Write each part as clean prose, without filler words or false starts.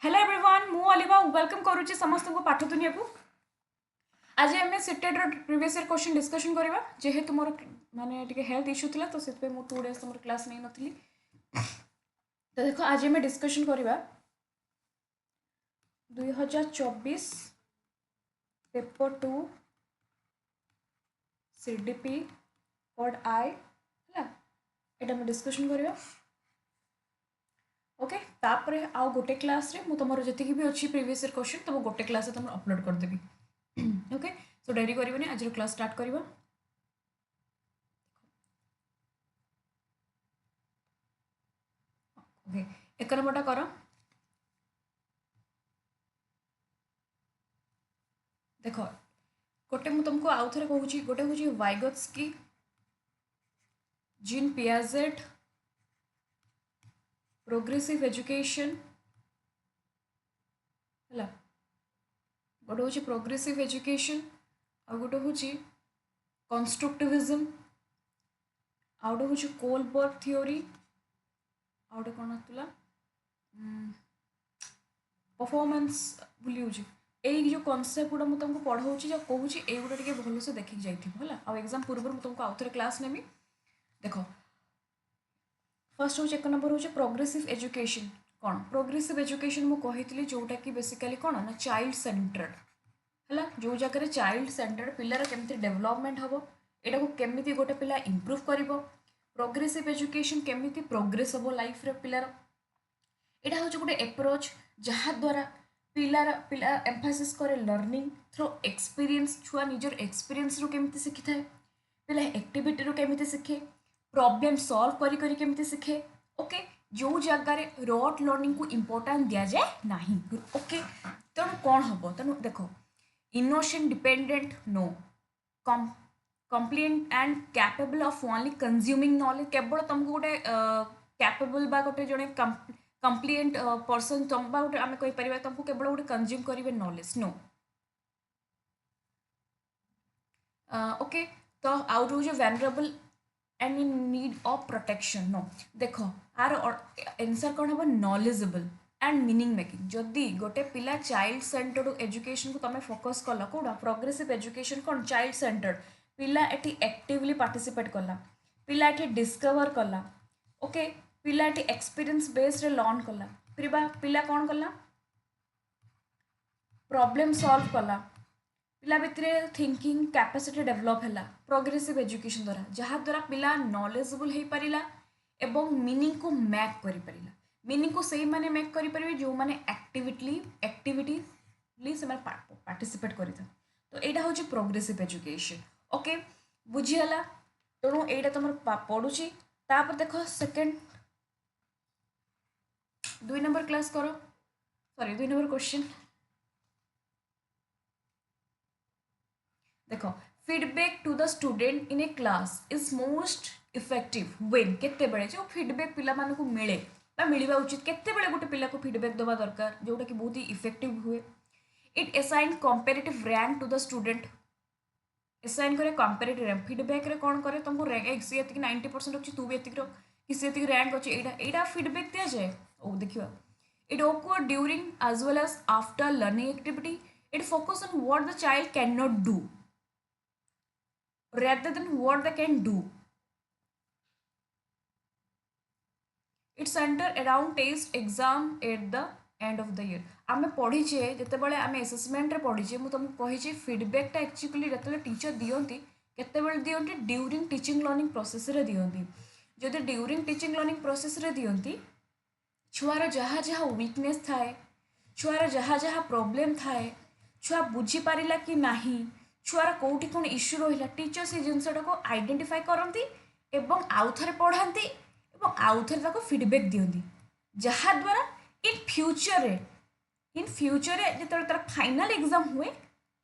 Hello everyone मु अलिवा welcome करूची समस्त को पाठ दुनिया को। आज आम seated previous year question discussion करवा जेहेतु मोर माने टिके हेल्थ इश्यू थिला तो सेत पे मु 2 डेज मोर क्लास नहीं नथली। तो देखो आज आम डिस्कशन करवा 2024 पेपर 2 सीडीपी पॉड आई है एटा हम डिस्कशन करवा। ओके तापर आउ गोटे क्लास रे मु तुम जी भी अच्छी प्रीवियस ईयर क्वेश्चन तुम गोटे क्लास तुम अपलोड करदेवी। ओके सो डेरी करनी आज क्लास स्टार्ट करवा। ओके एक नंबरटा कर देख गोटे मु तुमको आउ थे कहूँ गोटे हूँ Vygotsky gene Piaget progressive education है गोटे हूँ प्रोग्रेसिव एजुकेशन आ गोटे हूँ कंस्ट्रक्टिविज्म आ गोटे हूँ कोलबर्ग थ्योरी आ गोटे कौन आसला परफॉर्मेंस भूली यही जो कनसेप्ट गुड़ा मुझे तुमको पढ़ाऊँगी जो कहूँ युवा टे भलसे देखिक जाइए आ एग्जाम पूर्व तुमको आउ थे क्लास नेमी। देख फर्स्ट हूँ एक नंबर हूँ प्रोग्रेसिव एजुकेशन कौन प्रोग्रेसिव एजुकेशन मुझे कही जोटा कि बेसिकाली कौन ना चाइल्ड सेंटर्ड है जो जगह चाइल्ड सेंटर्ड पिलार केमती डेवलपमेंट हम यहाँ को केमी गोटे पिला इम्प्रूव कर प्रोग्रेसिव एजुकेशन केमी प्रोग्रेस हम लाइफ रे पिलार यहाँ हूँ गोटे एप्रोच जहाद्वारा पिलार पिला एम्फासिस करे लर्निंग थ्रू एक्सपीरियंस छुआ निजर एक्सपीरियंस रू केमती शिखी थाए पिला एक्टिविटी रू केमती शिखे प्रॉब्लम सॉल्व करी करी केमती शिखे। ओके जो जगार रट लर्निंग को इम्पोर्टान्स दि जाए ना। ओके तेणु कौन हम तेणु देख innocent dependent no complete and capable of only consuming knowledge केवल तुमको गोटे कैपेबल बा गोटे जड़े कंप्लीट पर्सन तुम गोटे आम कहीपर तुमको केवल गोटे कंज्यूम करेंगे नॉलेज नो। ओके तो आउ रोज vulnerable and in need of protection no. देख आर आंसर कौन हम नॉलेजेबल एंड मीनिंग मेकिंग जदि गोटे पिला चाइल्ड सेंटर्ड एजुकेशन को तुम फोकस कल कौड़ा प्रोग्रेसिव एजुकेशन कौन चाइल्ड सेंटर्ड पिला एटी एक्टिवली पार्टिसिपेट कला पिला एटी डिस्कवर कला। ओके पिला एटी एक्सपीरियंस बेस रे लर्न कला पिला कौन कला प्रॉब्लम सॉल्व कला पिला भितर थिंकिंग कैपेसिटी डेवलप है प्रोग्रेसिव एजुकेशन द्वारा जहाद्वारा पिला नॉलेजेबल हो पारा एवं मीनिंग को मैप कर पारा मीनिंग को सही माने मैप करेंगे जो मैंने एक्टिविटी से पार्टिसिपेट कर तो यहाँ हूँ प्रोग्रेसिव एजुकेशन। ओके बुझीगला तेणु यहाँ तुम पढ़ुची तापर देख सेकेंड 2 नंबर क्लास करो सॉरी 2 नंबर क्वेश्चन देख feedback to the student in a class is most effective when केते बेले जो फीडबैक पिला मानकु मिले बा मिलवा उचित केते बेले गोटे पिला को फीडबैक दबा दरकार जोटा कि बहुत ही इफेक्टिव हुए। It assign comparative rank to the student assign करे कंपैरेटिव रैंक फीडबैक रे कौन करे तुमको रैंक सी एति 90% अच्छी तू भी एति कि सी एति रैंक अच्छी एटा फीडबैक दिया जाए ओ देखियो it occur during as well as after learning activity it focus on what the child can not do rather than what they can do. It center around test exam at the end of the year. आमे पढ़ीचे जिते बड़े आमे assessment रे पढ़ीचे मु तुमको कहिचे feedback टा एक्चुअली जते टीचर दियंती केते बेल दियंती ड्यूरिंग टीचिंग लर्निंग प्रोसेस रे दियंती जदि ड्यूरिंग टीचिंग लर्निंग प्रोसेस रे दियंती छुआर जहाँ जहाँ वीकनेस थाए छुआर जहाँ जहाँ प्रॉब्लम थाए छुआ बुझी पारिला कि नाही छुआर कौटी कौन इश्यू रहा टीचर से जिनसा को आइडेंटिफाई करती एवं आउ थे पढ़ाती एवं आउ थे फीडबैक दियंती जहाद्वारा इन फ्यूचर जो तार फाइनल एग्जाम हुए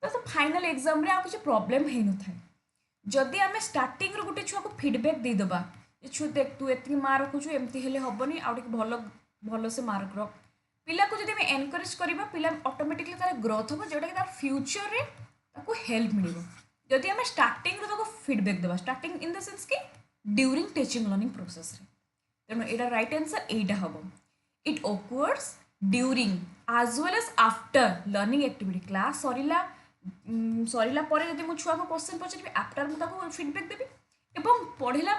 तो फाइनल एग्जाम रे किसी प्रॉब्लम हो न था जदि आम स्टार्टिंग गोटे छुआ को फीडबैक देदेबा छु देख तू एति मार्क रखुचु एमती हेले हेनी आउ भल भल से मार्क रख पिला को जब एनकरेज करवा पिला ऑटोमेटिकली तार ग्रोथ हम जोटा कि तार फ्यूचर रे ताको हेल्प मिल जदि आम स्टार्टिंग ताको फीडबैक देवा स्टार्टिंग इन द सेंस कि ड्यूरिंग टीचिंग लर्निंग प्रोसेस रे तेणु यहाँ राइट आंसर यहीटा हम it occurs during as well as after learning activity class सरिला पर जदि मु छुआ को क्वेश्चन पचारि आफ्टर मुझे फीडबैक देवी एवं पढ़ला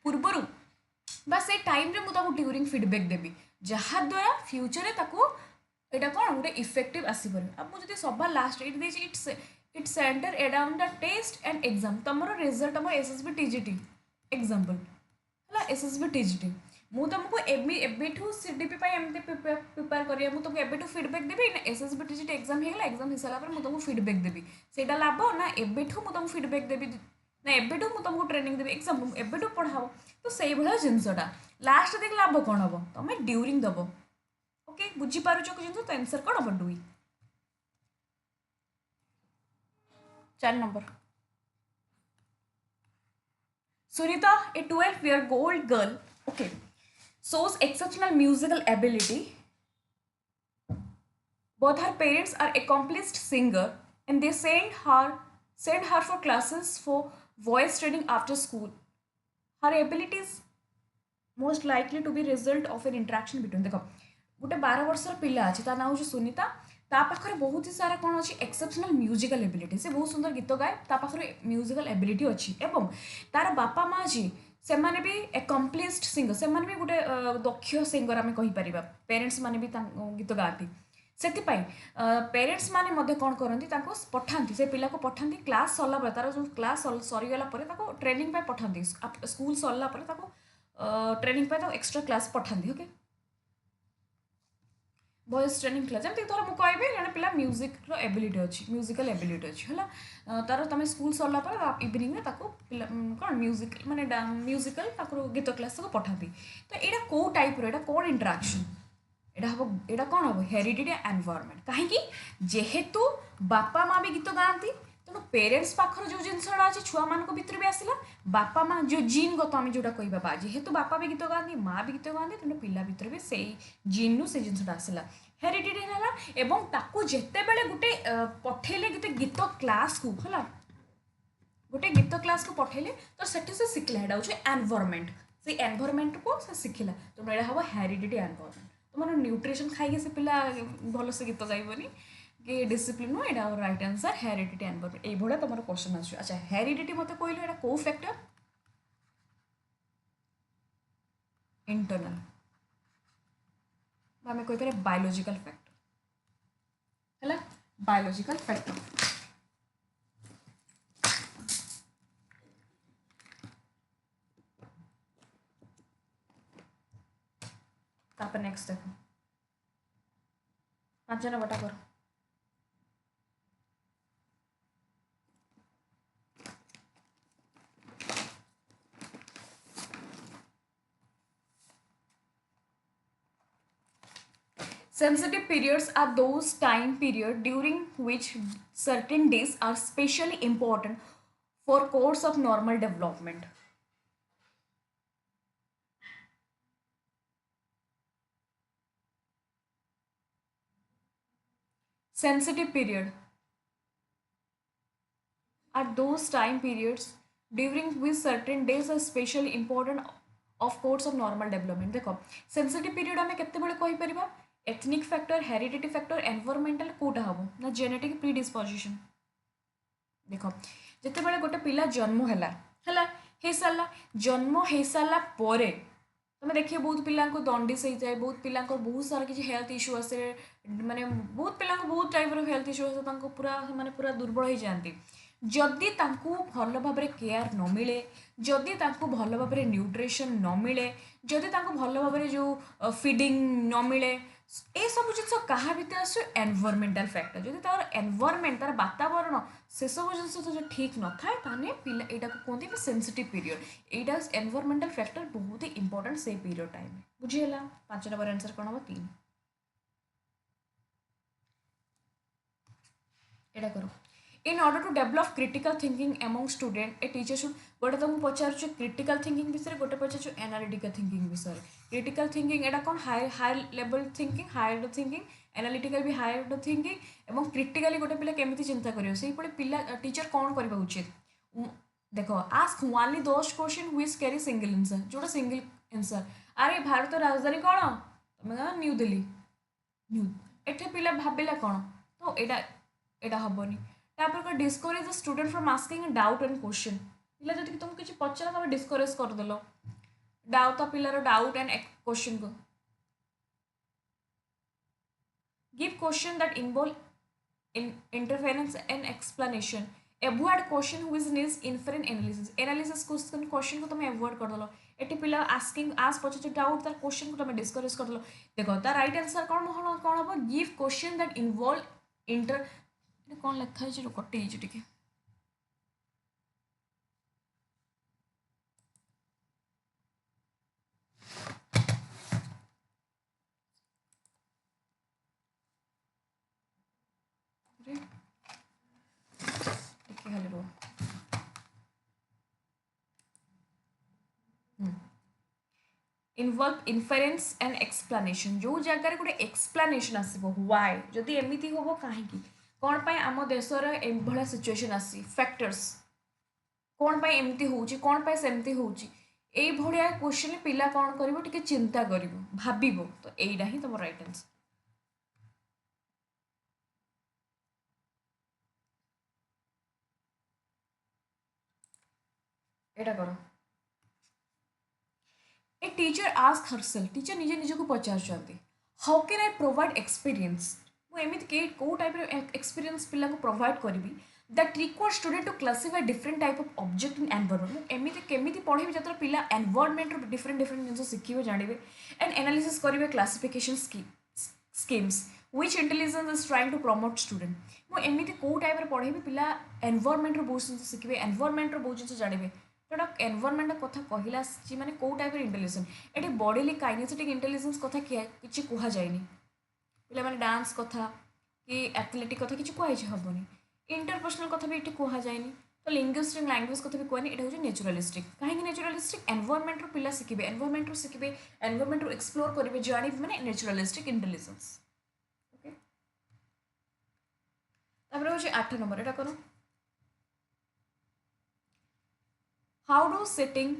पूर्वर बा से टाइम रे मुझे ड्यूरिंग फीडबैक देवी जहाद्वारा फ्यूचर ताको एटा कौन गोटे इफेक्टिव आसपर अब मुझे सभा लास्ट इट देछि it's centre around the test and exam तुमर रिजल्ट तुम एसएसबी टीजीटी एग्जांपल है एसएसबी टीजीटी मु तुमको एबेठू सीडीपी एमती प्रिपेयर करिया मु तुमको एबेठू फीडबैक देबी ना एसएसबी टीजीटी एग्जाम हेगला एग्जाम हो सारा पर मु तुमको फीडबैक देबी सेटा लाभ ना एबेठू मु तुमको फीडबैक देबी ना एबेठू मु तुमको ट्रेनिंग देबी एग्जाम एबेठू पढ़ाओ तो सेई भला जिनसटा लास्ट देख लाभ कौन हम तुम ड्यूरिंग दब ओके बुझी पारुछ को जिंस तो आंसर कौन हम dewy 4 number Sunita, a 12-year-old girl, okay, shows exceptional musical ability. Both her parents are accomplished singer, and they send her for classes for voice training after school. Her ability is most likely to be result of an interaction between देखो गोटे 12 वर्षर पिला अच्छे ता ना हूँ सुनीता ता पाखरे बहुत ही सारा कौन अच्छी एक्सेप्शनल म्यूजिकल एबिलिटी से बहुत सुंदर गीत गाए ता पाखरे म्यूजिकल एबिलिटी अच्छी एवं तार बापा माँ जी से माने भी एकम्प्लिस्ड सिंगर से माने भी गोटे दक्ष सिंगर आम कहीपर पेरेन्ट्स माने भी गीत गाती से पेरेन्ट्स माने मध्य कौन करती पठाती से पिला को पठाती क्लास सरला पर तार जो क्लास सरीगला ट्रेनिंग पठाती स्कूल सरला ट्रेनिंग एक्स्ट्रा क्लास पठाती ओके वॉइस ट्रेनिंग क्लास जमी थोड़ा मुझे कह जड़े पिला म्यूजिक एबिलिटी अच्छी म्यूजिकल एबिलिटी अच्छी है तार तुम स्कूल सरला इवनिंग में कौन म्यूजिक माने म्यूजिकल गीत क्लास पठाती तो यहाँ कौ टाइप रा कौन इंटराक्शन यहाँ कौन हम हेरिडिटी एनवायरनमेंट कहीं जेहेतु बापा माँ भी गीत गाती तेणु पेरेन्ट्स पाखर जो जिनसा अच्छे छुआ मान भर भी आसला बापा माँ जो जीन गत आम जोटा कह जेहेतु बापा भी गीत गाती माँ भी गीत गाती तेणु पिला भर भी से जीन रु से जिनसा आसला हेरिडिटी है एवं ताकू जिते बड़े गोटे पठेले गोटे गीत क्लास को है गोटे गीत क्लास को पठेले तो सेठी से शिखला यहाँ हूँ एनवायरनमेंट से एनवायरनमेंट को से शिखला तो यहाँ हम हेरिडिटी एनवायरनमेंट तुम न्यूट्रिशन खाई से पिला भल से गीत गाइबनी कि डिसिप्लिन नुह यहाँ राइट आंसर हेरिडिटी एनवायरनमेंट ये तुम क्वेश्चन आस अच्छा हेरिडिटी मत कहल यहाँ कौ फैक्टर इंटरनल आम कहीपर बायोलॉजिकल फैक्टर है बायोलॉजिकल फैक्टर तापर नेक्स्ट देखो 5 बटा करो Sensitive periods are those time period during which certain days are specially important for course of normal development. Sensitive period are those time periods during which certain days are specially important of course of normal development. देखो sensitive period आम केते बेले कहि परिबा ethnic factor heredity factor environmental कोटा हम ना genetic predisposition देख जिते बड़े गोटे पिला जन्म है सारा जन्म हो सारा तुम देखिए बहुत पिला दंडिस हो जाए बहुत पिला बहुत सारा किसी हेल्थ इश्यू आसे माने बहुत पिला बहुत टाइप हेल्थ इश्यू आसे पूरा माने पूरा दुर्बल हो जाती जदि भल भाव केयर न मिले जदि भल भाव न्यूट्रिशन न मिले जदि भल भाव जो फीडिंग न मिले ये सब जिन क्या भितर आस एनवायरमेंटल फैक्टर जब तार एनवायरमेंट तार वातावरण से सब जिन जो ठीक न थाए पिला यहाँ कहते सेंसिटिव पीरियड यहाँ एनवायरमेंटल फैक्टर बहुत ही इंपोर्टेंट से पीरियड टाइम बुझीगला 5 नंबर आंसर कौन हम 3 एटा करो in order to develop critical thinking among student a teacher should गोटे तुमको पचार क्रिटिकल थिंकिंग विषय गोटे पचार एनालिटिकल थिंकिंग विषय क्रिटिकल थिंकिंग एटा कौन high level thinking higher thinking analytical भी हायर थिंकिंग और क्रिटिकली गोटे पिला केमिति चिंता करियो सेही पड़े पिला टीचर कौन करबा उचित देखो ask only those question which carry single answer जोटा सिंगल आंसर अरे भारत राजधानी कौन तुम न्यू दिल्ली न्यू एठे पिला भाबिला कौन तो एटा हबनी तापर discourage the student from asking doubt and question पिला जदि तुमको किछि पचरा तमे डिस्करेज कर देलो डाउट तो पिलार डाउट एंड क्वेश्चन को give question that involve interference and explanation avoid question which needs inference analysis question को तुम avoid कर दलो एटी पिला asking ask पछे डाउट तार क्वेश्चन को तुम डिस्करेज कर दलो देखो तार राइट आंसर कौन हबो give question that involve inter कौन लिखा है कटे टिके खाली रो इनवॉल्व इनफरेन्स एंड एक्सप्लानेशन जो जगार गोटे एक्सप्लानेशन आसो व्हाई जदि एमती हम कहीं कौन पाई आम देशर एभलिया सिचुएशन आसी फैक्टर्स कौन पाई एमती होउची कौन पाई सेमती होउची एई भलिया क्वेश्चन पिला कौन करिवो टिके चिंता करिवो भाबिबो तो एइडा ही तुम राइट आंसर एटा करो a teacher ask herself teacher निजे निजे को पचार how can I provide experience मुझे कौ टाइप एक्सपीरियंस पिला को प्रोवाइड करी that require student to classify different type of object in environment एमती केमी पढ़ेबी जो पिला एनवायरनमेंट डिफरेंट डिफरेंट जिन शिखे जानवे एंड एनालिसिस करेंगे classification schemes which intelligence is trying to promote student मुझे कौ टाइप पढ़ेबी पिला एनवायरनमेंट बहुत जिन शिखे एनवायरनमेंट बहुत जिन जानवे जोटा एनवायरनमेंट कथा कहला माने कौ टाइप इंटेलिजेंस ये बॉडीली काइनेसेटिक इंटेलिजेंस कथा किसी कहुए पिला माने डांस कथा कि एथलेटिक कथा किसी कहुई हेनी इंटरपर्सनल कथा भी ये कहुए तो लिंग्विस्टिक लैंग्वेज कथा भी कहनी ये हूँ नेचुरलिस्टिक कहीं नेचुरलिस्टिक एनवायरनमेंट पिला शिखे एनवायरनमेंट शिखे एनवायरनमेंट एक्सप्लोर करेंगे जानवे मैंने नेचुरलिस्टिक इंटेलिजेंस ओके तापर हूँ 8 नंबर एटा करो how do setting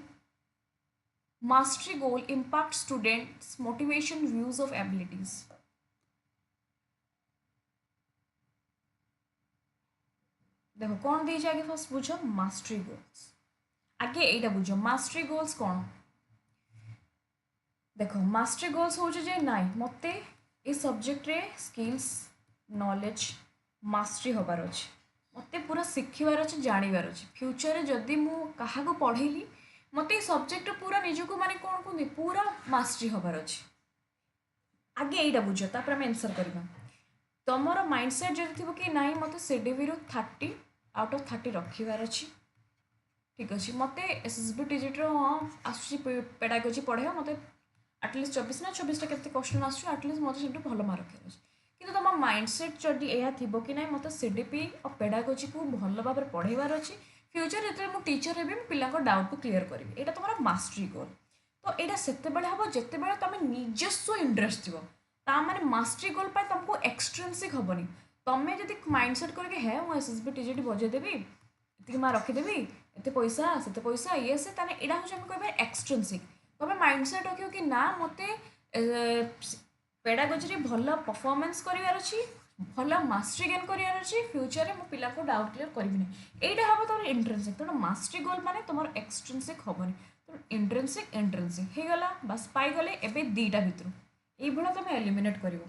mastery goal impact students motivation views of abilities देखो कौन दी जाएगी फर्स्ट बुझो मास्टरी गोल्स आगे एटा बुझो मास्टरी गोल्स कौन देखो मास्टरी गोल्स हो जे नाई मते ए सब्जेक्ट रे स्किल्स नॉलेज मास्टरी होबार अछि मते पूरा शिखिबार अछि जानिबार अछि फ्यूचर रे जदी मु काहा को पढेली मते सब्जेक्ट पूरा निजको माने कौन कहते पूरा मास्टरी हबार अच्छे आगे यहीटा बुझ तापर आम आंसर करवा तुमर माइंडसेट जब थी कि नाई मत सीडीपी रु 30 आउट ऑफ 30 रखार अच्छी ठीक अच्छे मत एसएसबी टीजीटी हाँ आसूँ पेडागोजी पढ़े मत आटलिस्ट 24 ना 26टा के क्वेश्चन आटलिस्ट मत से भल मार्क रखार अच्छे कि तुम माइंडसेट जदि यह थी कि ना मत सीडीपी और पेडागोजी को भल भाव में पढ़ेबार अच्छी फ्यूचर जो टीचर हे पिला डाउट को क्लीयर करी यहाँ तुम मास्टरी गोल तो यहाँ से हम जिते बड़े तुम निजस्व इंटरेस्ट थो ताने मास्टरी गोल पर तुमको एक्सट्रेंसिक हेनी तुम्हें जब माइंडसेट करके है मुझे एसएसबी टीजीटी बजेदेवी ये माँ रखीदेवी एत पैसा से पैसा ये से यहाँ हूँ कह एक्सट्रेंसिक तुम्हें माइंडसेट रख कि ना मत पेडागोजी भल परफॉर्मेंस करार अच्छी भल मास्टरी गेन करार अच्छी फ्यूचर में मो पिला को डाउट क्लीयर करी यहाँ हम तुम इंट्रेंसिक तेणु मास्टरी गोल माने तुम एक्सट्रेंसिक हेनी तो इंट्रेंसिक इंट्रेंसिक हो गला बस पाईगले एवं दुईटा भितर ये तुम एलिमिनेट कर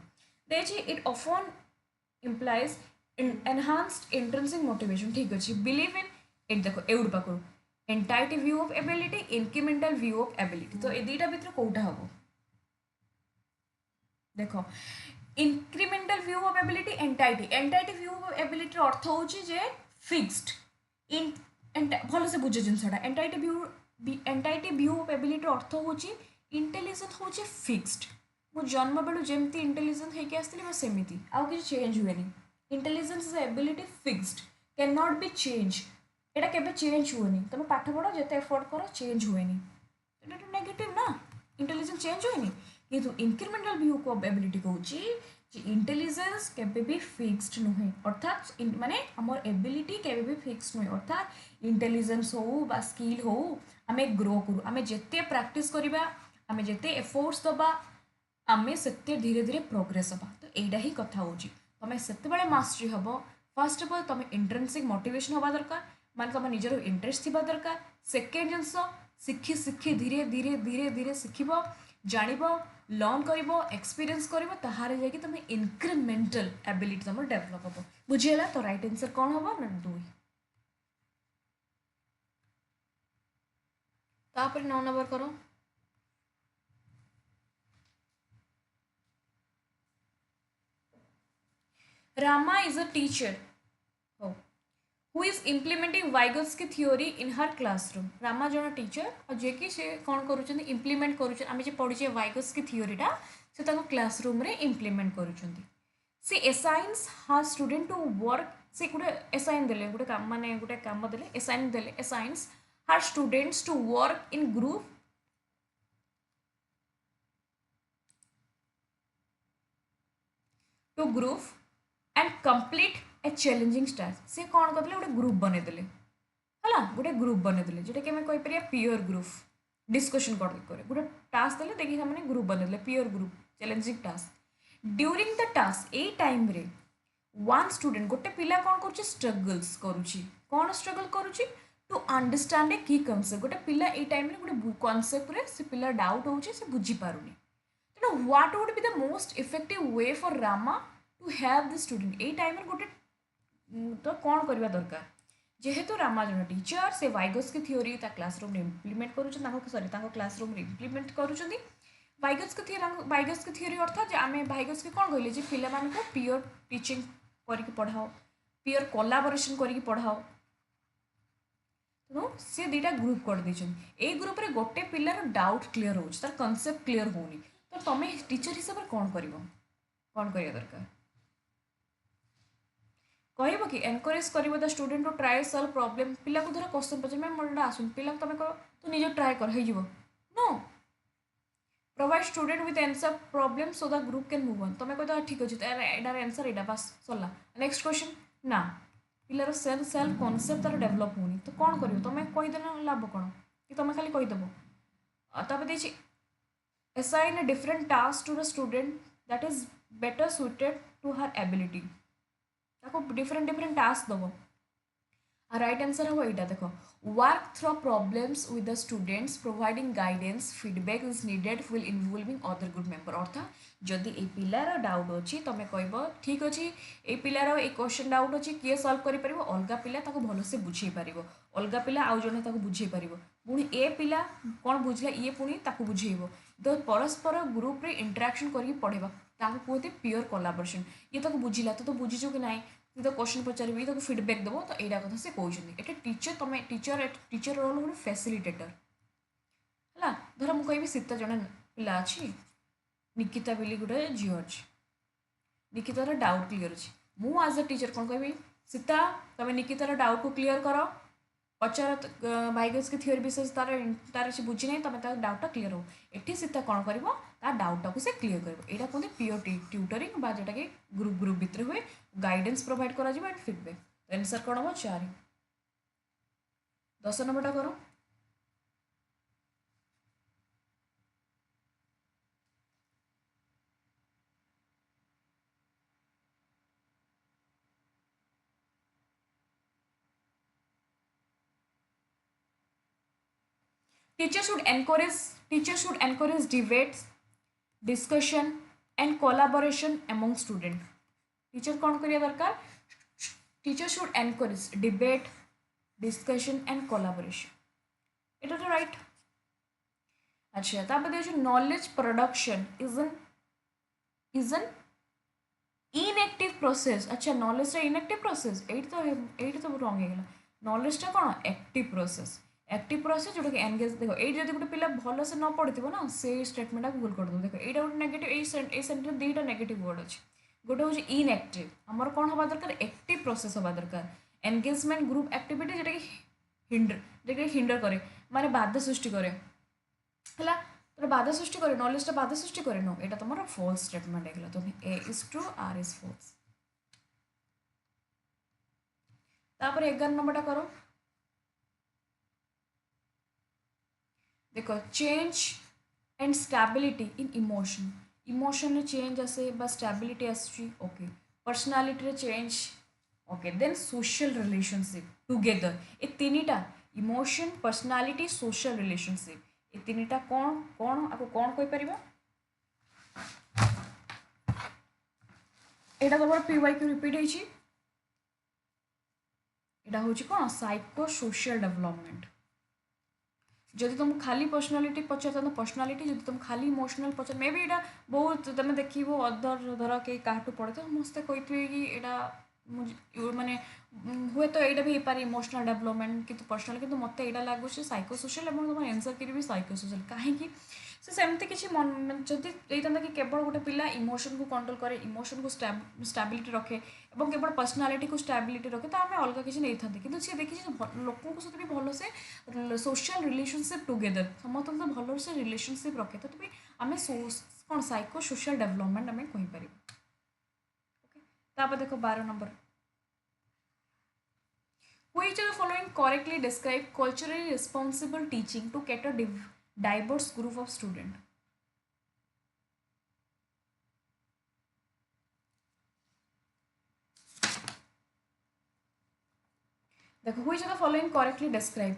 it often employees enhanced intrinsic motivation ठीक अच्छे बिलीव इन देखो एउड पाखु entity view of ability incremental view of ability तो ये दुईटा भितर कौटा हम देखो incremental view of ability entity view of ability अर्थ हूँ फिक्स्ड इन भल से बुझे जिनसा एंटाइटी व्यू ऑफ एबिलिटी अर्थ हूँ इंटेलिजेंस हूँ फिक्स्ड मु जन्म बेलू जमती इंटेलिजेंस होकर आसती सेमती आउ कि चेंज हुए intelligence is ability fixed can not be change यहाँ के चेंज हुए तुम पाठ पढ़ जिते एफर्ट कर चेंज हुए नेगेटिव ना इंटेलिजेंस चेंज हुए किंतु इंक्रीमेंटल व्यू ऑफ एबिलिटी कहूँ इंटेलिजेंस केबे भी फिक्स्ड नुहे अर्थात माने हमर एबिलिटी केबे भी फिक्स्ड नुहे अर्थात इंटेलिजेंस हो बा स्किल हो आमे ग्रो करू आमे जेते प्रैक्टिस करिबा आमे जेते एफर्ट्स दबा आमे सेते धीरे धीरे प्रोग्रेस हबा तो एटा ही कथा होची तमे सेते बेले मास्टरी हबो फर्स्ट ऑफ ऑल तमे इंट्रिंसिक मोटिवेशन हबा दरकार माने तमे निजर इंटरेस्ट थिबा दरकार सेकेंड जिंस सिखी सिखी धीरे धीरे धीरे धीरे सिखिबो जानिबो लर्न करिबो एक्सपीरियंस करिबो ताहारे जाकी तमे इंक्रीमेंटल एबिलिटी तमर डेवलप हबो बुझियला तो राइट आंसर कोन हबो ना 2 तापर 9 नंबर करो Rama is a teacher. Oh. Who is implementing Vygotsky theory in her classroom? Rama जन टीचर और जे कि से कौन करूछन इम्प्लीमेंट करूछन आमे जे पढिचे Vygotsky theory टा से ताको क्लासरूम रे इम्प्लीमेंट करूछन से assigns her student to work से गुटे assign देले गुटे काम माने गुटे काम देले assigns her students to work in group and complete a challenging task से कौन करले गोटे ग्रुप बने देले हला गोटे ग्रुप बने देले जेटा कि हमें कहि परिया पीयर ग्रुप डिस्कशन करे गोटे टास्क देले देखि हमने ग्रुप बने देले peer group challenging task during the task A time रे वन स्टूडेंट गोटे पिला कौन करूची स्ट्रगल्स करूची कौन स्ट्रगल करूची टू अंडरस्टैंड ए की कॉन्सेप्ट गोटे पिला ए टाइम रे गोटे कॉन्सेप्ट रे से पिला डाउट होची से बुझी पारुनी तेणु what would be the most effective way for Rama to have the student a time गोटे तो कौन करवा दरकार जेहेतु रामा जन टीचर से वाइगोस्की थ्योरी ता क्लासरूम इम्प्लीमेंट करूँ सॉरी क्लासरूम इम्प्लीमेंट करूँ वाइगोस्की थ्योरी अर्थात जे आम वाइगोस्की कौन कहले जे पिला मानक पीयर टीचिंग करके पढ़ाओ पीयर कोलाबोरेशन करके पढ़ाओ तेणु सी दुटा ग्रुप कर ए ग्रुप रे गोटे पिलार डाउट क्लीयर हो तार कनसेप्ट क्लीयर होनी तो तुम टीचर हिसाब से कौन कर कौन करिया दरकार कहब कि एनकरेज कर the student to try solve problem पिला को धर क्वेश्चन पचार मैम मोटा आसुन पिला तुम कह तू निज ट्राए कर no provide student with answer problem so the group can move on तुम कह ठीक अच्छे यार आंसर यहाँ बस सरला नेक्स्ट क्वेश्चन ना पिलार सेल्फ कनसेप्ट तार डेभलप होनी तो कौन कर तुम कहीदेना लाभ कौन कि तुम खाली कहीदेव तापर assign a different task to the student that is better suited to her ability ताको different task दबो राइट आंसर हम यहाँ देख work through problems with the students providing guidance feedback is needed will involving other group member अर्थात जदि ए पिलार doubt अच्छी तुम कह ठीक अच्छे ये पिलार ये क्वेश्चन डाउट अच्छी किए सल्व कर अलग पिला भलसे बुझे पार अलग पिला आउ जड़े बुझे पार पुणी ए पिला कौन बुझला ये पुणी बुझेब तो परस्पर ग्रुप रे इंटराक्शन करके पढ़ेबा कहते पीयर कोलाबोरेशन ये तो बुझिला तो बुझीचु कि ना तो क्वेश्चन पचारि तो फीडबैक दब तो यहाँ कथा से कहते ये टीचर तुम टीचर रोल गोटे फैसिलिटेटर है धर मुझे कह सीता जड़े पिला अच्छी निकिता बोली गोटे झील अच्छी निकितार डाउट क्लीयर अच्छी मु आज अ टीचर कौन कह सीता तुम निकितार डाउट को क्लीयर कर पचार वाइगोस्की थ्योरी विषय तार तार से बुझी ना तुम तार डाउटा क्लीयर हो ये सीता कौन कर डाउटा को से क्लीयर कर यहाँ कहते पीयर ट्यूटरिंग जोटा कि ग्रुप भितर हुए गाइडेंस प्रोवाइड करा एंड फीडबैक आंसर कौन हम 4 10 नंबरटा करो Teacher should encourage debates, discussion and collaboration among student. Teacher कौन करिया दरकार Teacher should encourage debate, discussion and collaboration. इटा तो right. अच्छा तापर देखो knowledge production is an inactive process. अच्छा knowledge रा inactive process एट तो wrong है गला knowledge टा कौन active process. एक्टिव प्रोसेस जोटा कि एंगेज देखो ये जब गोटे पिला भल से न पढ़ी ना से स्टेटमेंट भूल कर दो देखो यहाँ गोटे नेगेटिव ये सेंटेंस दुईटा नेगेटिव वर्ड अच्छे गोटे हूँ इनएक्टिव आमर कौन हवा दरकार एक्टिव प्रोसेस हवा दरकार एंगेजमेंट ग्रुप एक्टिविटी जोटा कि हिंडर करे माने बाधा सृष्टि करे है तो बाधा सृष्टि करे नॉलेज बाधा सृष्टि करे नो यहाँ तुम फॉल्स स्टेटमेंट है तो ए is true are is false तापर 11 नंबरटा करो देखो change and stability in emotion emotion change आसे बा स्टेबिलिटी आसुची okay personality change okay then social relationship together ए तीनटा इमोशन पर्सनालिटी सोशल रिलेशनशिप ए तीनटा कौन कौन आपको कौन कहि परिबा एटा तमर पीवाईक्यू रिपीट होइछि एटा होछि कोन साइको सोशल डेवलपमेंट जदि तुम खाली पर्सनालीटी पचार पर्सनालीटी जब तुम खाली इमोशनल पचार मे बी यहाँ बहुत तुम देखो अदर धर कहीं क्या पढ़े तो मस्ते कही कि यहाँ माने हुए तो यहाँ भी हो पारे इमोशनल डेवलपमेंट कि पर्सनाल कि मत यहाँ लगुच साइकोसोशियल तुम एनसर करी साइकोसोशियल कहीं से सेमती किसी मन जदि देता कि केवल गोटे पिला इमोशन को कंट्रोल करे इमोशन को स्टेबिलिटी रखे और केवल पर्सनालीटी को स्टेबिलिटी रखे तो आम अलग किसी नहीं था कि सी देखी लोक सहित भी भल से सोशल रिलेशनशिप टुगेदर समस्त तो भल से रिलेशनशिप रखे तो भी आम कौन साइको सोशल डेवलपमेंट आम कहीपर ओके देख 12 number Which of the following correctly describe culturally responsible teaching to cater diverse group of student? देखो which of the following correctly describe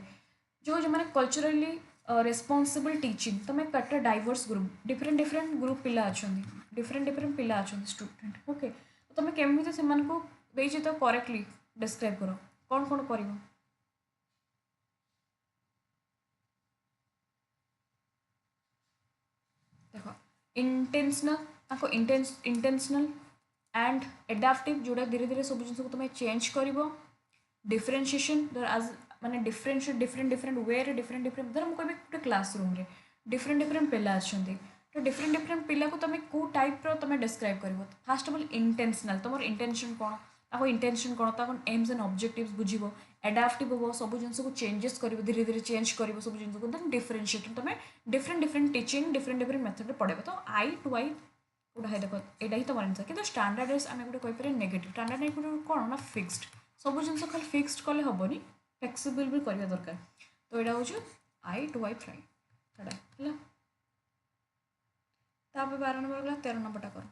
जो मैंने कल्चरली रेस्पॉन्सिबल टीचिंग तुम cut diverse group different different group पिला अच्छा different पिला अच्छा student okay तो तुम केमी से तो करेक्टली डिस्क्राइब कर कौन कौन कर देख इंटेंशनल इंटेंशनल एंड एडाप्टिव जोड़ा धीरे धीरे सब जिन तुम चेंज कर डिफरेनसीएसन माने differentiate different different way different different धर मुझे गोटे क्लासरूम रे डिफरेंट डिफरेंट पिला अच्छा तो डिफरेंट डिफरेंट पिला को तुम कौ टाइप तुम डिस्क्राइब कर फास्ट ऑफ ऑल इंटेंशनल तुम इंटेंशन कौन ताको इंटेंशन कौन ताको एम्स एंड ऑब्जेक्टिव्स बुझिबो एडाप्टिव हो सब जिन को चेंजेस कर धीरे धीरे चेंज कर सब जिन को देन डिफरेनसीएट तुम different different teaching different different method पढ़ेब तो आई टू आई गोटा है देख यहाँ ही तुम आंसर कि स्टैंडर्ड आम गोटे कहीपर नेगेटिव स्टैंडर्ड कौन ना फिक्सड सब जिन खाली फिक्सड कले हेनी फ्लेक्सिबल भी करवा दरकार तो यहाँ हूँ आई टू आई फ्राई है 12 नंबर गला 13 नंबरटा कर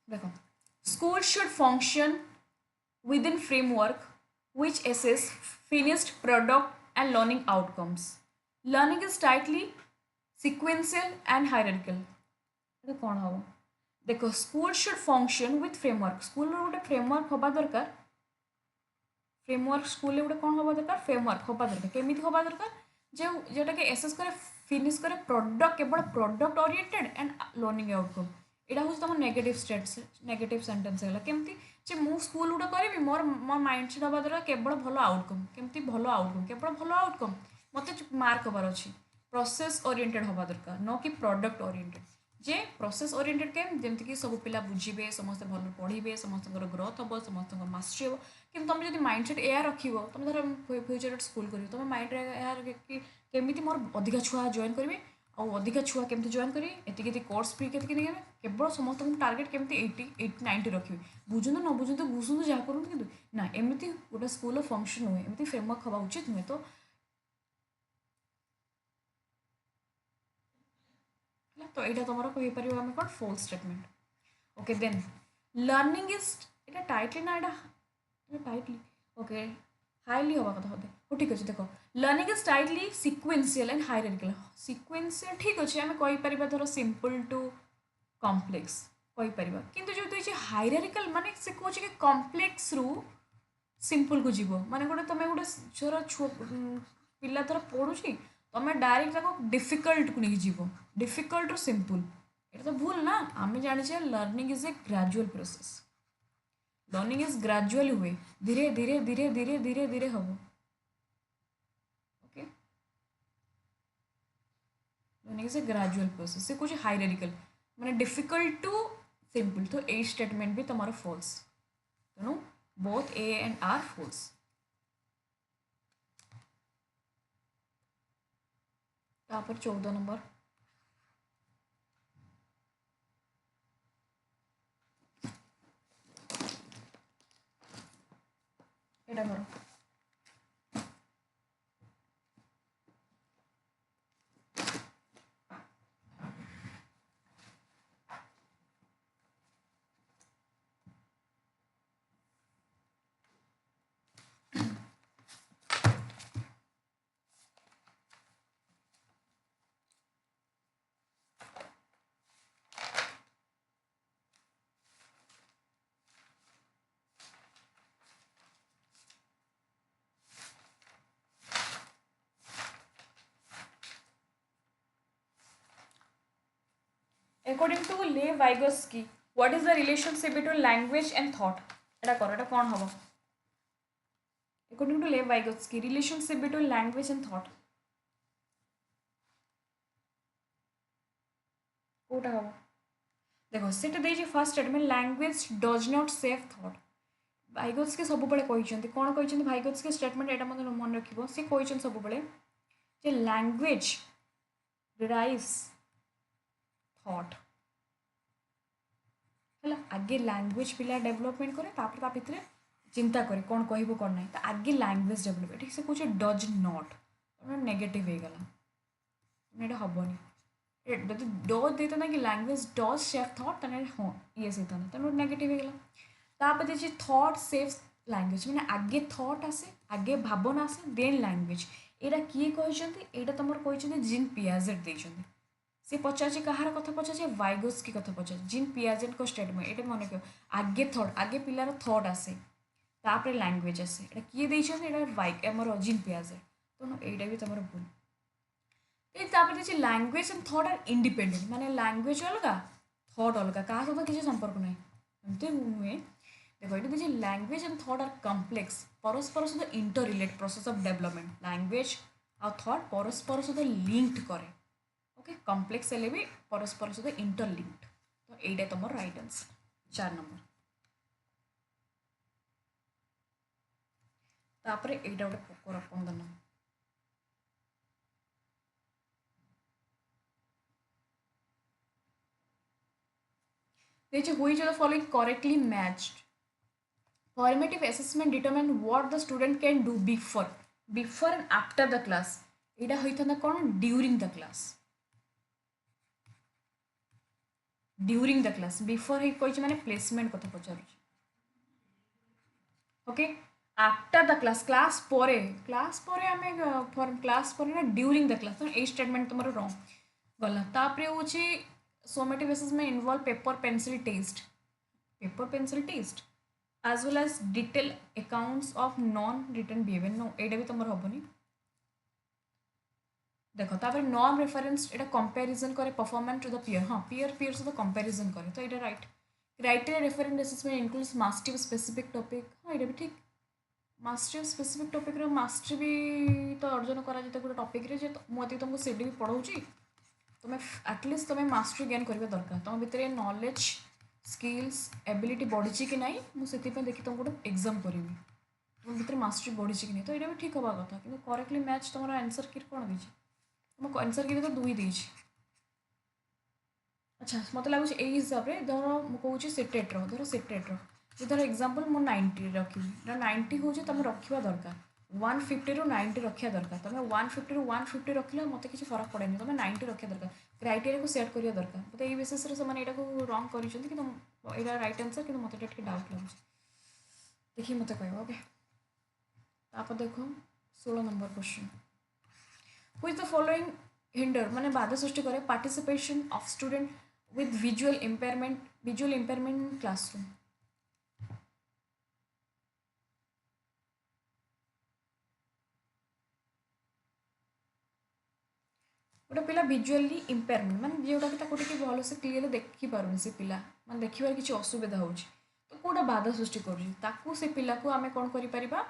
देखो school should function within framework which assess finished product and learning outcomes. Learning is tightly sequential and hierarchical. ये कौन हम देखो school should function with framework school गोटे फ्रेमवर्क हवा दरकार फ्रेमवर्क स्कूल गोटे कौन हवा दरकार फ्रेमवर्क हवा दरकार केमी हवा दरकार जो जोटा कि एसेस करे फिनिश करे प्रोडक्ट केवल product oriented and learning outcome यहाँ हूँ तुम नेगेटिव सेंटेंस है केमती जे मु स्कूल गोटे करी मोर मोर माइंड सेट हवा द्वारा केवल भल आउटकम केमती भल आउटकम केवल भल आउटकम मत मार्क हबार अच्छी प्रोसेस ओरिएंटेड हवा दरकार न कि प्रोडक्ट ओरिएंटेड जे प्रोसेस ओरिएंटेड केम जमीक सब पिला बुझे समस्त भल पढ़े समस्त ग्रोथ हम समस्त मास्टरी हम कि तुम जब माइंडसेट या रख तुम धर फ्यूचर स्कूल कर तुम माइंड कि केमी मोर अधिका छुआ जॉइन करेंगे आउ अधिका छुआ केमती जॉइन करेंगे एति कोर्स फी के केवल समस्त टार्गेट केमती 80 रखिए बुझु न बुझु घुसु जहाँ करूँ कि ना एमती गोटे स्कूल फंक्शन हुए एमती फ्रेमवर्क हवा उचित नुहे तो तो यहाँ तुम कहीपर आम कौन false statement okay then learning is ये टाइटली ना यहाँ टाइटली ओके हाईली हवा कथा होते हो ठीक अच्छे देख learning is tightly sequential and hierarchical sequential ठीक अच्छे आम कहीपर धर सिंपल टू कम्प्लेक्स कहीपर किंतु जो तुझे हायरार्किकल माने से कौन कि कम्प्लेक्स रु सिंपल को जीव माने गोटे तुम गोटे छोरा पिला धर पढ़ुची तुम डायरेक्ट डिफिकल्ट को नहीं जीव डिफिकल्ट रु सिंपल ये तो भूल ना आम जाने learning is a gradual process learning is gradual हुए धीरे धीरे धीरे धीरे धीरे धीरे हम okay learning is a gradual process से कुछ हायरार्किकल माने डिफिकल्ट टू सिंपल तो ए स्टेटमेंट भी तुम्हारा फॉल्स तेणु both A and R false 14 number एटा करो According to Lev Vygotsky, what is the relationship between language and thought? এটা করো এটা কোন হবো? According to Lev Vygotsky, relationship between language and thought. কোটা হবো? দেখো সেটা ଦେଇଛି first statement language does not save thought Vygotsky ସବୁବେଳେ କହିଛନ୍ତି କ'ଣ କହିଛନ୍ତି ଭାଇଗୋତ୍ସ୍କି ଷ୍ଟେଟମେଣ୍ଟ ଏଇଟା ମୋତେ ମନେ ରଖିବ ସେ କହିଛନ୍ତି ସବୁବେଳେ ଯେ ଲ୍ୟାଙ୍ଗୁଏଜ ଡିରାଇଭ୍ସ थॉट है आगे लैंग्वेज पिला डेवलपमेंट करे तापर ता भितर चिंता करे कौन कहबो कौन नहीं तो आगे लैंग्वेज डेवलप ठीक से कहे डज नॉट नेगेटिव हो गला ये हेनी जब डज देता ना कि लैंग्वेज डज सेव थॉट हाँ ये सही था तेनाली नेगेटिव हो गला तापर देखिए थॉट सेव्स लैंग्वेज मैंने आगे थॉट आसे आगे भावना आसे देन लैंग्वेज यहाँ किए कहते यहाँ तुम कहते जीन पियाजेट देते से पचारे कहार कथा पचारे वाइगोत्स्की कथा पचारे जीन पियाजेट को स्टेटमेंट ये मन रख आगे थॉट आगे पिलार थॉट आसे तापर लैंग्वेज आसे ये किए देते आमर जीन पियाजेट तो यहाँ भी तुम भूल देखिए language and thought are independent माने लैंग्वेज अलग थॉट अलग क्या सहित किसी संपर्क ना एमती नुहे देखो ये देखिए language and thought are complex परस्पर सहित inter relate process of development language आ थॉट परस्पर सहित लिंक्ड करे ओके कम्प्लेक्स हेल्ले भी परस्पर सहित इंटरलिंक्ड तो यहाँ तुम राइट आंसर 4 नंबर तापर यहाँ गोटे poker 15 number which of the following correctly matched formative assessment determine what the student can do before and after the class Etah होइथाना cone during the class before ही कोइ माने placement कथा पचारु okay after the class परे हमें for class परे ना during the class तो ए statement तुमरो wrong गला तापरे होची summative assessment involve paper pencil test as well as detailed accounts of non written behavior no एटा भी तुमरो हबनी देखो तापर नॉन रेफरेंस एटा कंपैरिजन करे परफॉर्मेंस टू द पीयर हाँ पीयर सहित कंपैरिजन करे तो एटा right criteria reference assessment includes mastery of specific topic हाँ एटा भी ठीक मास्टरी ऑफ स्पेसिफिक टॉपिक रो मास्टरी भी तो अर्जन करा जेते गोटे टॉपिक रे जे मोती तुमको सीडी भी पढ़ाऊची तुम्हें एटलिस्ट तुम्हें मास्टरी गेन करबा दरकार तुम भितर नॉलेज स्किल्स एबिलिटी बढ़ी कि ना मुझे देखी तुमको गोटे एग्जाम करी तुम भितर मास्टरी बढ़ी कि नहीं तो ये भी ठीक हवा कथा कि करेक्टली मैच तुम आंसर की कौन देती तुम आंसर की तो 2 देती अच्छा मत लगुच यही हिसाब से धर मुझे सीटेट्र धर सीटेट्र धर एग्जाम्पल मुझे 90 रखी 90 हूँ तुम रखा दरकार 150 ରୁ 90 रखा दरकार तुम 150 ରୁ 150 रखिले मत किसी फरक पड़े तुम 90 रखा दरकार क्राइटेरिया को सेट करिया दरकार मतलब ये बेसिस रे समान एटा को रॉन्ग करिसंती कि तुम एटा राइट आंसर कि मत टिके डाउट लागु देखिए मत कहबो ओके तापर देखो 16 number question which the following hinder माने बाधा सृष्टि करे participation of student with visual impairment in classroom गोटे पिला विजुअली इम्पेयरमेंट माने जोटा कि ताको टिके भलो से क्लियरली देखि पारुनी से पिला माने देखिबार किछि असुविधा होउछि तो कोडा बाधा सृष्टि करूछि ताकू से पिला को आमे कोन करि परिबा